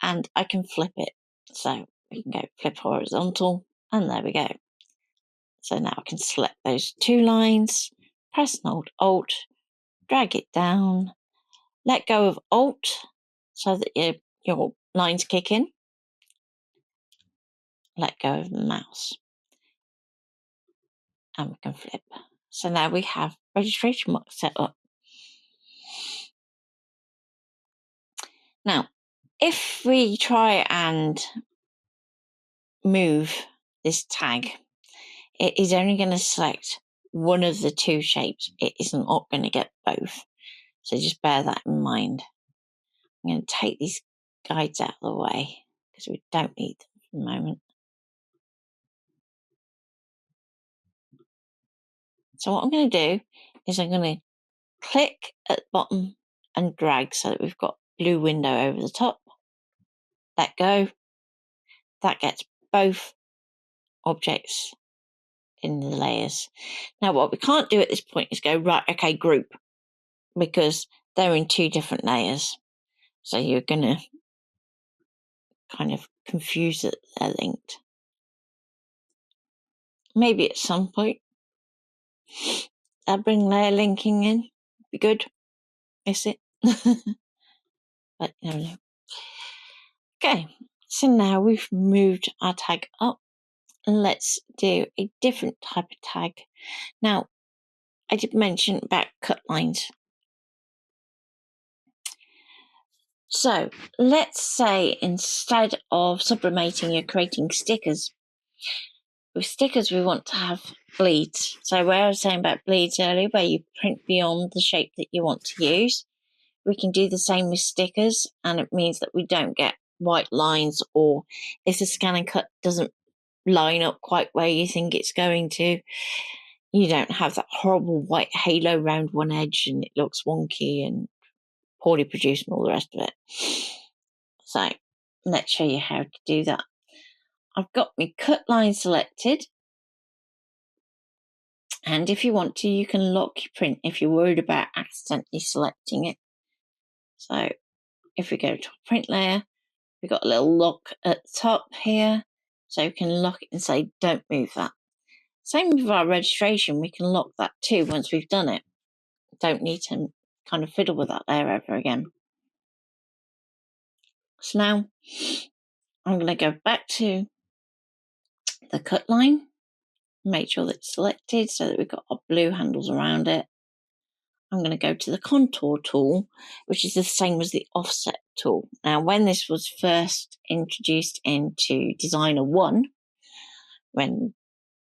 and I can flip it. So we can go flip horizontal, and there we go. So now I can select those two lines, press and hold Alt, drag it down, let go of Alt so that your lines kick in, let go of the mouse, and we can flip. So now we have registration marks set up. Now, if we try and move this tag, it is only going to select one of the two shapes. It isn't going to get both. So just bear that in mind. I'm going to take these guides out of the way because we don't need them for the moment. So what I'm going to do is I'm going to click at the bottom and drag so that we've got blue window over the top. Let go. That gets both objects in the layers. Now what we can't do at this point is go, right, okay, group, because they're in two different layers. So you're going to kind of confuse that they're linked. Maybe at some point I'll bring layer linking in. Be good. Miss it. But you never know. Okay, so now we've moved our tag up. Let's do a different type of tag. Now, I did mention about cut lines. So let's say instead of sublimating, you're creating stickers. With stickers, we want to have bleeds. So where I was saying about bleeds earlier, where you print beyond the shape that you want to use, we can do the same with stickers, and it means that we don't get white lines, or if the ScanNCut doesn't line up quite where you think it's going to, you don't have that horrible white halo around one edge and it looks wonky and poorly produced and all the rest of it. So let's show you how to do that. I've got my cut line selected, And if you want to, you can lock your print if you're worried about accidentally selecting it. So if we go to a print layer, we've got a little lock at the top here. So you can lock it and say, don't move that. Same with our registration, we can lock that too once we've done it. Don't need to kind of fiddle with that layer ever again. So now I'm going to go back to the cut line, make sure that it's selected so that we've got our blue handles around it. I'm going to go to the contour tool, which is the same as the offset tool. Now, when this was first introduced into Designer 1, when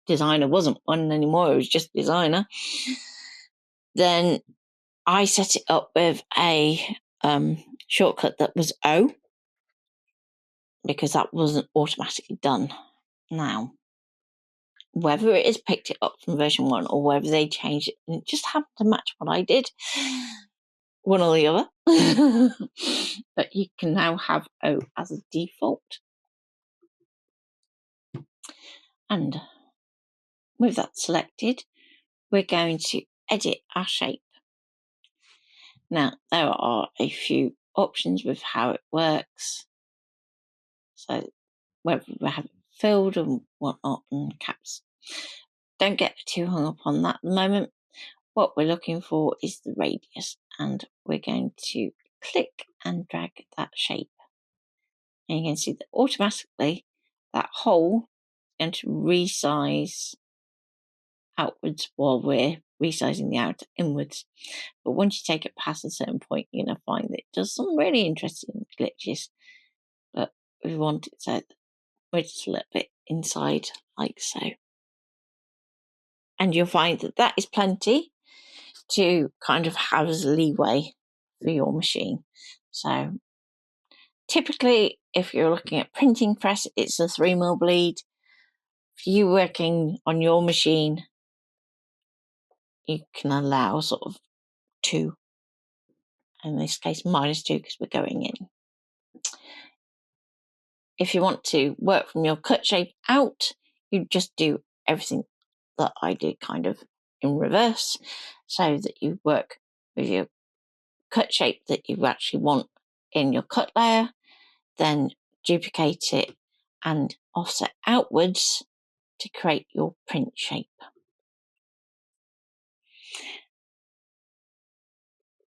Designer wasn't 1 anymore, it was just Designer, then I set it up with a shortcut that was O, because that wasn't automatically done. Now, whether it has picked it up from version 1 or whether they changed it and it just happened to match what I did, one or the other, but you can now have O as a default. And with that selected, we're going to edit our shape. Now, there are a few options with how it works. So whether we have it filled and whatnot and caps. Don't get too hung up on that at the moment. What we're looking for is the radius, and we're going to click and drag that shape. And you can see that automatically that hole is going to resize outwards while we're resizing the outer inwards. But once you take it past a certain point, you're going to find that it does some really interesting glitches. But we want it so that we're just a little bit inside, like so. And you'll find that that is plenty to kind of have as leeway for your machine. So typically, if you're looking at printing press, it's a 3mm bleed. If you're working on your machine, you can allow sort of 2. In this case, -2 because we're going in. If you want to work from your cut shape out, you just do everything that I did kind of in reverse, so that you work with your cut shape that you actually want in your cut layer, then duplicate it and offset outwards to create your print shape.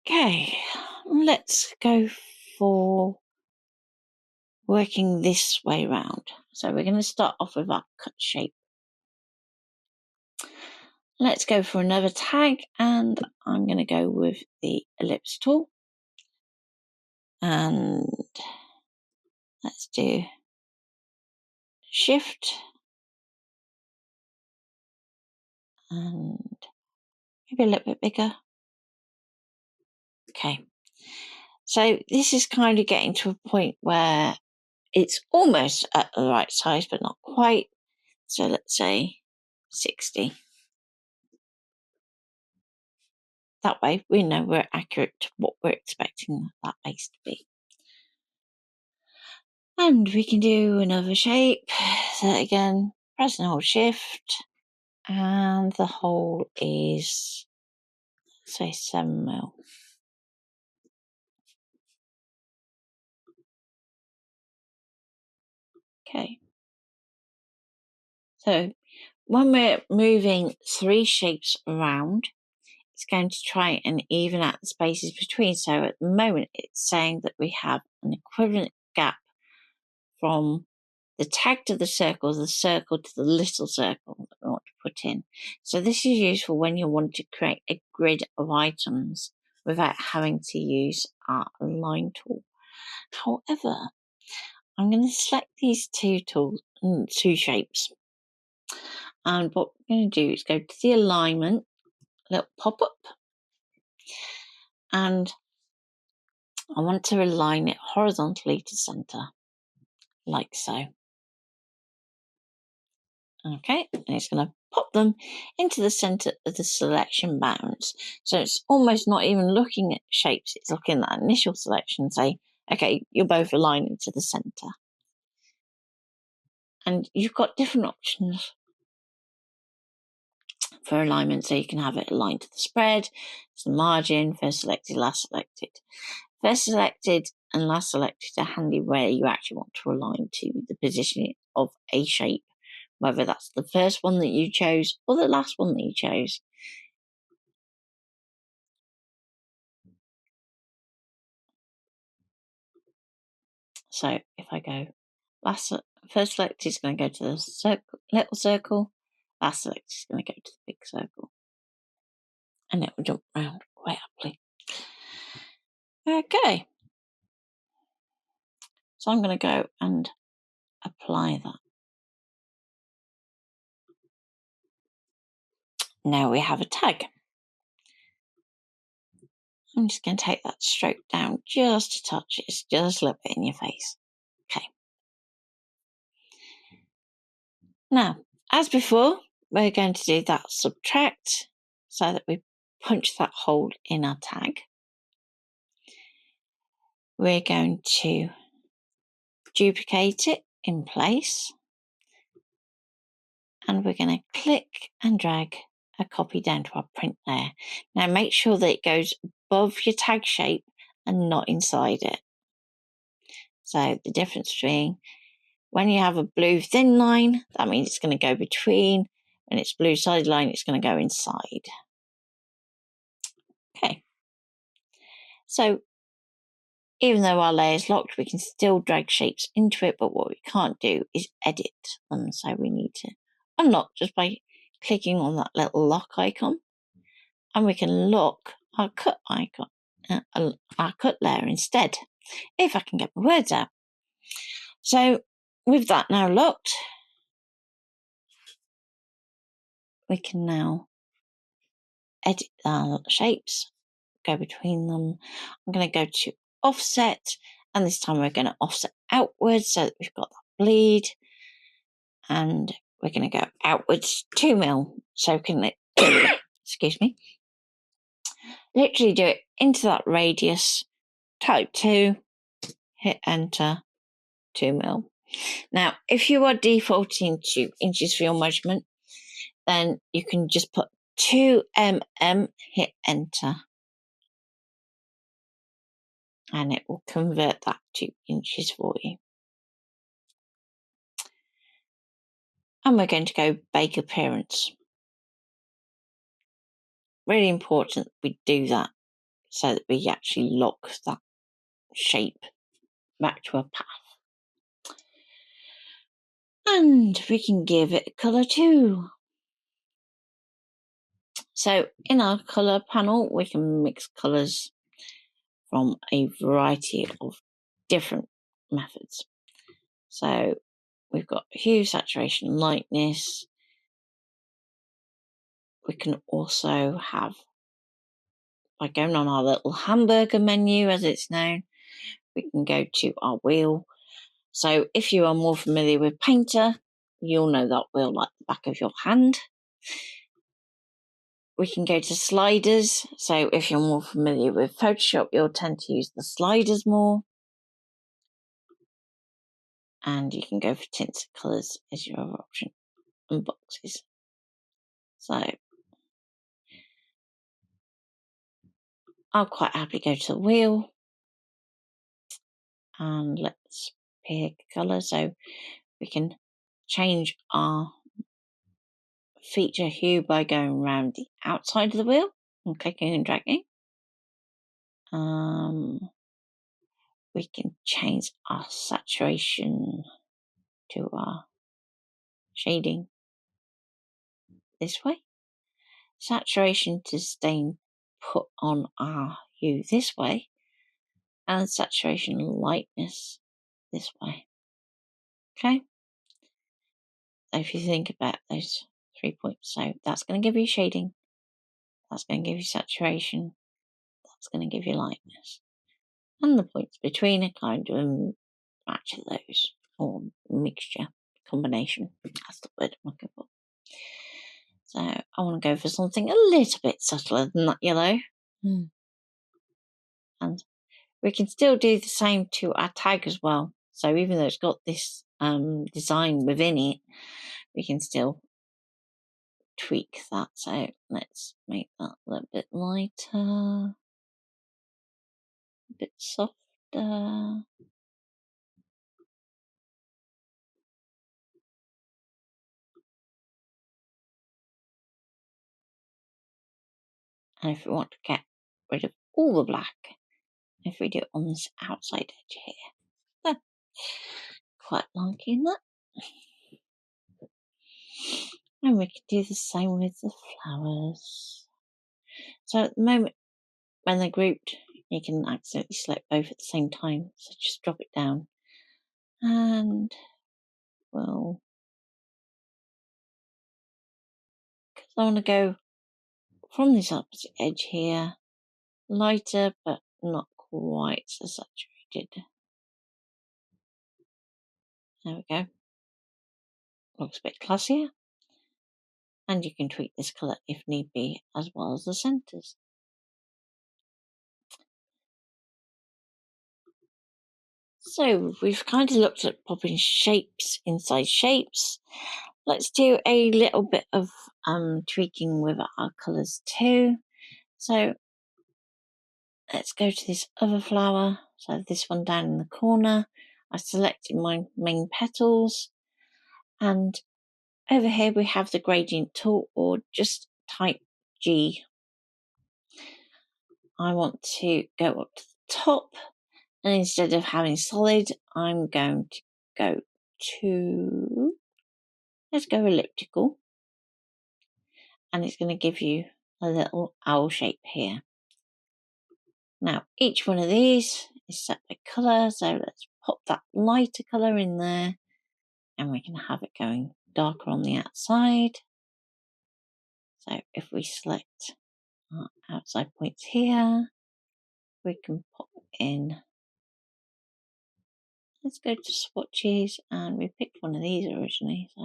Okay, let's go for working this way round. So we're going to start off with our cut shape. Let's go for another tag, and I'm going to go with the ellipse tool. And let's do Shift and maybe a little bit bigger. Okay. So this is kind of getting to a point where it's almost at the right size, but not quite. So let's say 60. That way we know we're accurate to what we're expecting that base to be. And we can do another shape. So again, press and hold Shift, and the hole is, say, 7mm. Okay. So when we're moving 3 shapes around, it's going to try and even out the spaces between. So at the moment, it's saying that we have an equivalent gap from the tag to the circle to the little circle that we want to put in. So this is useful when you want to create a grid of items without having to use our align tool. However, I'm going to select these 2 shapes. And what we're going to do is go to the alignment, little pop-up, and I want to align it horizontally to center, like so. Okay, and it's going to pop them into the center of the selection bounds. So it's almost not even looking at shapes, it's looking at that initial selection and say, okay, you're both aligning to the center. And you've got different options for alignment, so you can have it aligned to the spread, to the margin, first selected, last selected. First selected and last selected are handy where you actually want to align to the positioning of a shape, whether that's the first one that you chose or the last one that you chose. So if I go first selected is going to go to the little circle, last selected is going to go to the big circle, and it will jump around quite happily. Okay, so I'm going to go and apply that. Now we have a tag. I'm just going to take that stroke down just a touch. It's just a little bit in your face. Okay. Now, as before, we're going to do that subtract so that we punch that hole in our tag. We're going to duplicate it in place, and we're going to click and drag a copy down to our print layer. Now make sure that it goes above your tag shape and not inside it. So the difference between when you have a blue thin line, that means it's going to go between. When it's blue side line, it's going to go inside. Okay. So even though our layer is locked, we can still drag shapes into it, but what we can't do is edit them. So we need to unlock just by clicking on that little lock icon, and we can lock our cut icon, our cut layer instead, if I can get my words out. So with that now locked, we can now edit our shapes, go between them. I'm going to go to offset, and this time we're going to offset outwards so that we've got that bleed, and we're going to go outwards 2 mil. So can excuse me, literally do it into that radius, type 2, hit enter, 2 mil. Now if you are defaulting to inches for your measurement, then you can just put 2 mm, hit enter, and it will convert that to inches for you. And we're going to go bake appearance. Really important we do that so that we actually lock that shape back to a path. And we can give it a colour too. So in our colour panel, we can mix colours from a variety of different methods. So we've got hue, saturation, lightness. We can also have, by going on our little hamburger menu as it's known, we can go to our wheel. So if you are more familiar with Painter, you'll know that wheel like the back of your hand. We can go to sliders. So if you're more familiar with Photoshop, you'll tend to use the sliders more. And you can go for tints and colours as your other option, and boxes. So I'll quite happily go to the wheel, and let's pick a colour. So we can change our feature hue by going around the outside of the wheel and clicking and dragging. We can change our saturation to our shading this way. Saturation to stain put on our hue this way, and saturation lightness this way. Okay, so if you think about those 3 points, so that's going to give you shading, that's going to give you saturation, that's going to give you lightness, and the points between are kind of match those, or mixture, combination, that's the word I'm looking for. So I want to go for something a little bit subtler than that yellow. And we can still do the same to our tag as well. So even though it's got this design within it, we can still tweak that. So let's make that a little bit lighter, a bit softer. And if we want to get rid of all the black, if we do it on this outside edge here, quite liking that. And we can do the same with the flowers. So at the moment, when they're grouped, you can accidentally select both at the same time. So just drop it down. And well, because I want to go from this opposite edge here, lighter but not quite so saturated. There we go. Looks a bit classier. And you can tweak this colour if need be, as well as the centres. So we've kind of looked at popping shapes inside shapes. Let's do a little bit of tweaking with our colours too. So let's go to this other flower. So this one down in the corner. I selected my main petals, and over here we have the gradient tool, or just type G. I want to go up to the top, and instead of having solid, I'm going to go to, let's go elliptical, and it's going to give you a little owl shape here. Now each one of these is set by colour, so let's pop that lighter colour in there, and we can have it going darker on the outside. So if we select our outside points here, we can pop in, let's go to swatches, and we picked one of these originally, so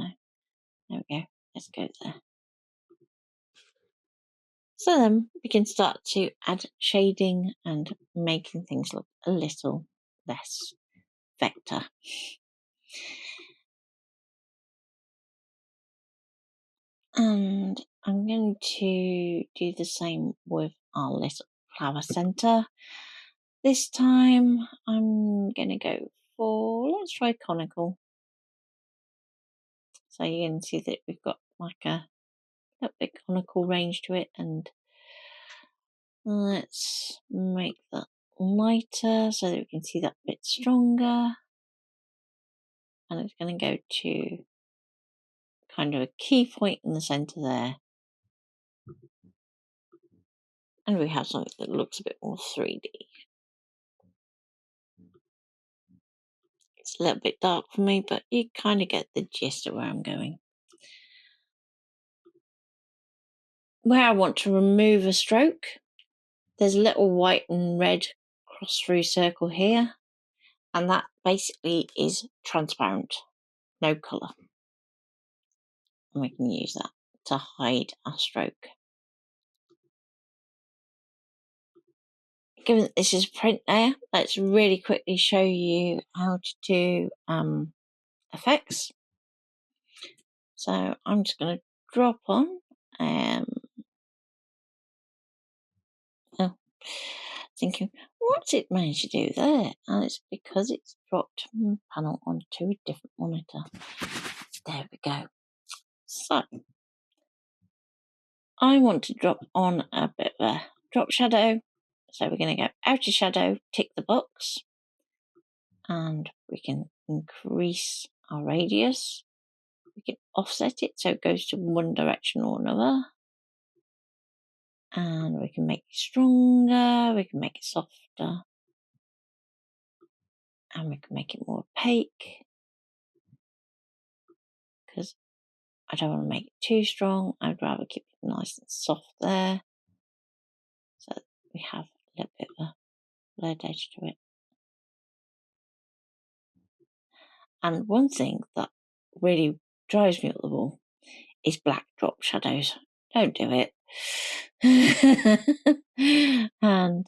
there we go, let's go there. So then we can start to add shading and making things look a little less vector. And I'm going to do the same with our little flower centre. This time I'm going to go for, let's try conical. So you can see that we've got like a bit conical range to it, and let's make that lighter so that we can see that a bit stronger. And it's going to go to kind of a key point in the centre there. And we have something that looks a bit more 3D. It's a little bit dark for me, but you kind of get the gist of where I'm going. Where I want to remove a stroke, there's a little white and red cross through circle here, and that basically is transparent, no colour. And we can use that to hide our stroke. Given that this is print layer, let's really quickly show you how to do effects. So I'm just going to drop on thinking, what's it managed to do there? And it's because it's dropped panel onto a different monitor. There we go. So I want to drop on a bit of a drop shadow. So we're going to go outer shadow, tick the box, and we can increase our radius. We can offset it so it goes to one direction or another. And we can make it stronger, we can make it softer, and we can make it more opaque, because I don't want to make it too strong. I'd rather keep it nice and soft there, so we have a little bit of a blurred edge to it. And one thing that really drives me up the wall is black drop shadows. Don't do it. And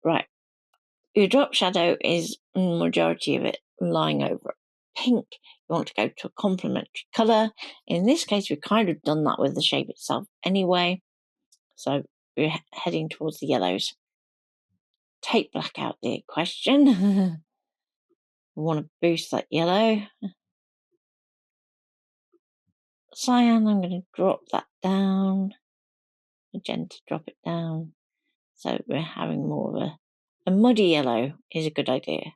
right, your drop shadow is majority of it lying over pink. you want to go to a complementary colour. In this case, we've kind of done that with the shape itself anyway. So we're heading towards the yellows. Take black out the equation. We want to boost that yellow. Cyan, I'm going to drop that down. Magenta, drop it down. So we're having more of a muddy yellow is a good idea.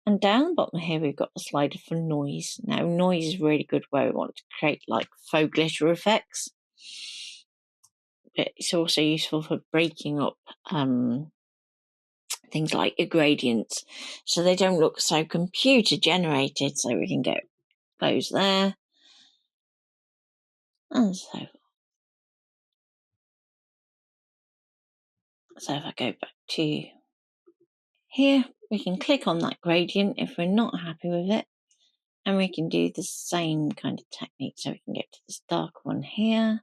And down the bottom here, we've got the slider for noise. Now, noise is really good where we want to create like faux glitter effects. But it's also useful for breaking up things like your gradients so they don't look so computer generated. So we can get those there. And so if I go back to here, we can click on that gradient if we're not happy with it. And we can do the same kind of technique. So we can get to this dark one here.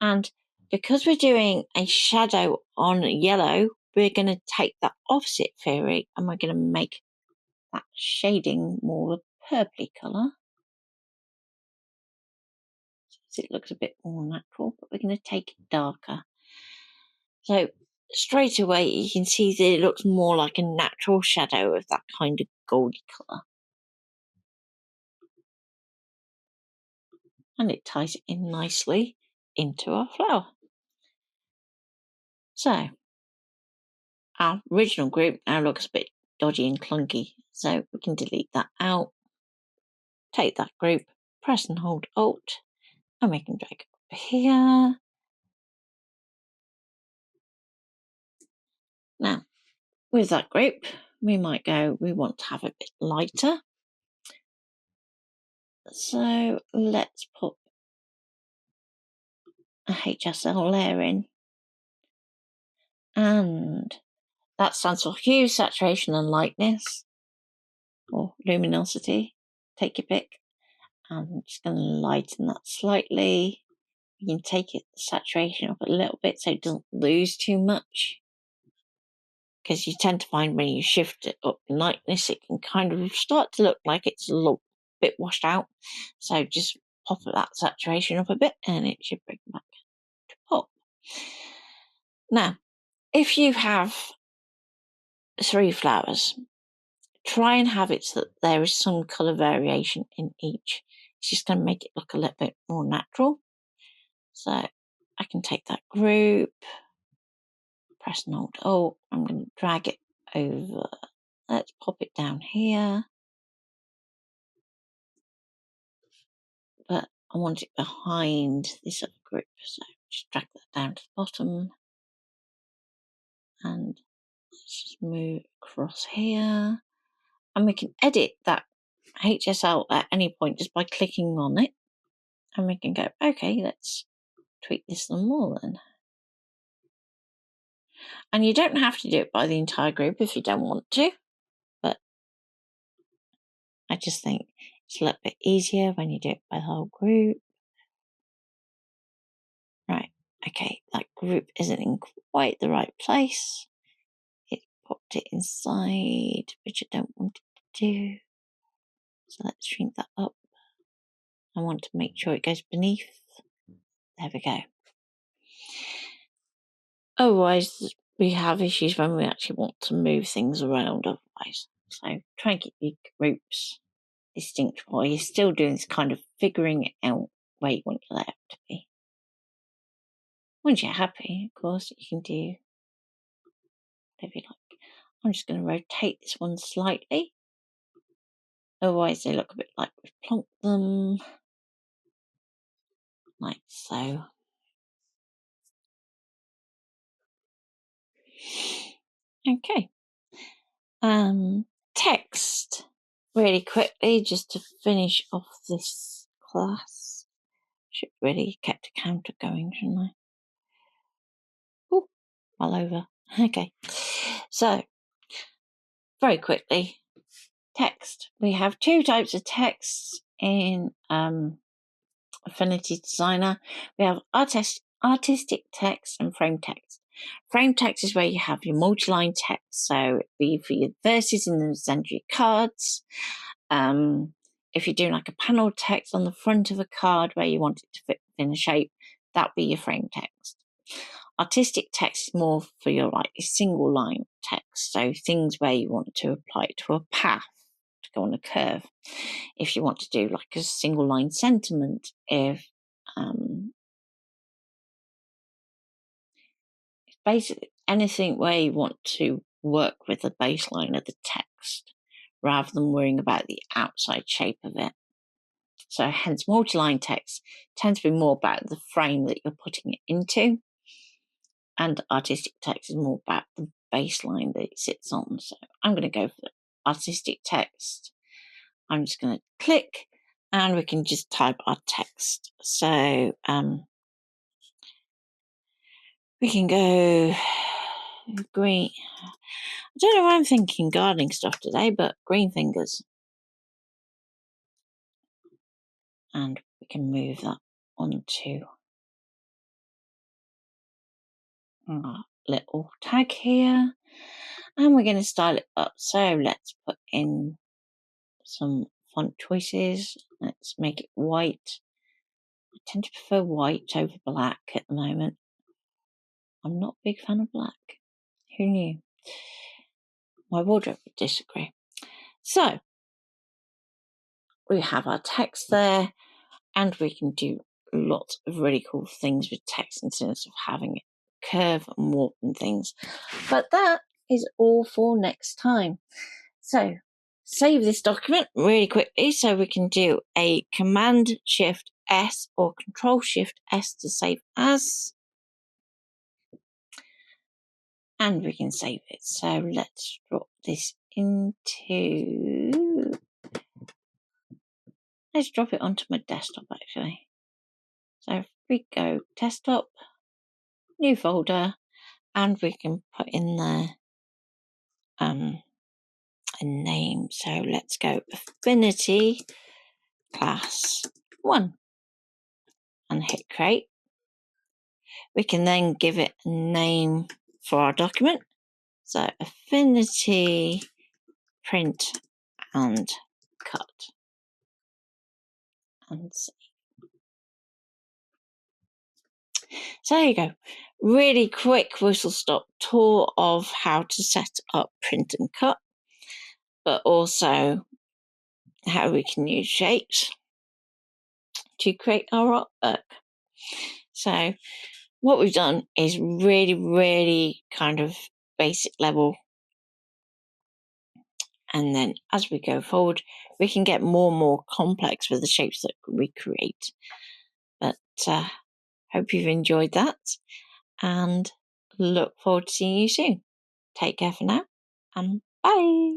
And because we're doing a shadow on yellow, we're going to take that opposite theory and we're going to make that shading more of a purpley colour. So it looks a bit more natural, but we're going to take it darker. So straight away you can see that it looks more like a natural shadow of that kind of goldy colour. And it ties it in nicely into our flower. So our original group now looks a bit dodgy and clunky, so we can delete that out. Take that group, press and hold Alt, and we can drag it up here. Now, with that group, we might go, we want to have a bit lighter. So let's put a HSL layer in. And that stands for hue, saturation, and lightness, or luminosity. Take your pick. I'm just going to lighten that slightly. You can take the saturation up a little bit so it doesn't lose too much. Because you tend to find when you shift it up in lightness, it can kind of start to look like it's a little bit washed out. So just pop that saturation up a bit and it should bring back to pop. Now, if you have 3 flowers, try and have it so that there is some colour variation in each. It's just going to make it look a little bit more natural. So I can take that group, press and hold Alt, I'm going to drag it over. Let's pop it down here. But I want it behind this other group, so just drag that down to the bottom. And let's just move across here. And we can edit that HSL at any point just by clicking on it. And we can go, okay, let's tweak this some more then. And you don't have to do it by the entire group if you don't want to, but I just think it's a little bit easier when you do it by the whole group. Right, okay, that group isn't in quite the right place. It popped it inside, which I don't want it to do. So let's shrink that up. I want to make sure it goes beneath. There we go. Otherwise, we have issues when we actually want to move things around otherwise. So try and keep your groups distinct while you're still doing this kind of figuring out where you want your layout to be. Once you're happy, of course, you can do whatever you like. I'm just going to rotate this one slightly. Otherwise, they look a bit like we've plonked them. Like so. Okay. Text. Really quickly, just to finish off this class. Should really kept a counter going, shouldn't I? Oh, well over. Okay. So, very quickly, text. We have 2 types of text in Affinity Designer. We have artistic text and frame text. Frame text is where you have your multi-line text, so it'd be for your verses in the century cards. if you're doing like a panel text on the front of a card where you want it to fit within a shape, that'd be your frame text. Artistic text is more for your like single line text, so things where you want to apply it to a path, to go on a curve. If you want to do like a single line sentiment, if basically anything where you want to work with the baseline of the text rather than worrying about the outside shape of it. So hence multi-line text tends to be more about the frame that you're putting it into, and artistic text is more about the baseline that it sits on. So I'm going to go for artistic text. I'm just going to click and we can just type our text. So we can go green. I don't know why I'm thinking gardening stuff today, but green fingers. And we can move that onto our little tag here. And we're going to style it up. So let's put in some font choices. Let's make it white. I tend to prefer white over black at the moment. I'm not a big fan of black. Who knew? My wardrobe would disagree. So we have our text there, and we can do lots of really cool things with text instead of having it curve and warp and things. But that is all for next time. So save this document really quickly so we can do a Command-Shift-S or Control-Shift-S to save as. And we can save it. So let's drop this into... Let's drop it onto my desktop actually. So if we go desktop, new folder, and we can put in there a name. So let's go Affinity Class 1 and hit create. We can then give it a name for our document. So Affinity Print and Cut. And save. So there you go. Really quick whistle-stop tour of how to set up print and cut, but also how we can use shapes to create our artwork. So what we've done is really kind of basic level, and then as we go forward we can get more and more complex with the shapes that we create. But hope you've enjoyed that and look forward to seeing you soon. Take care for now and bye.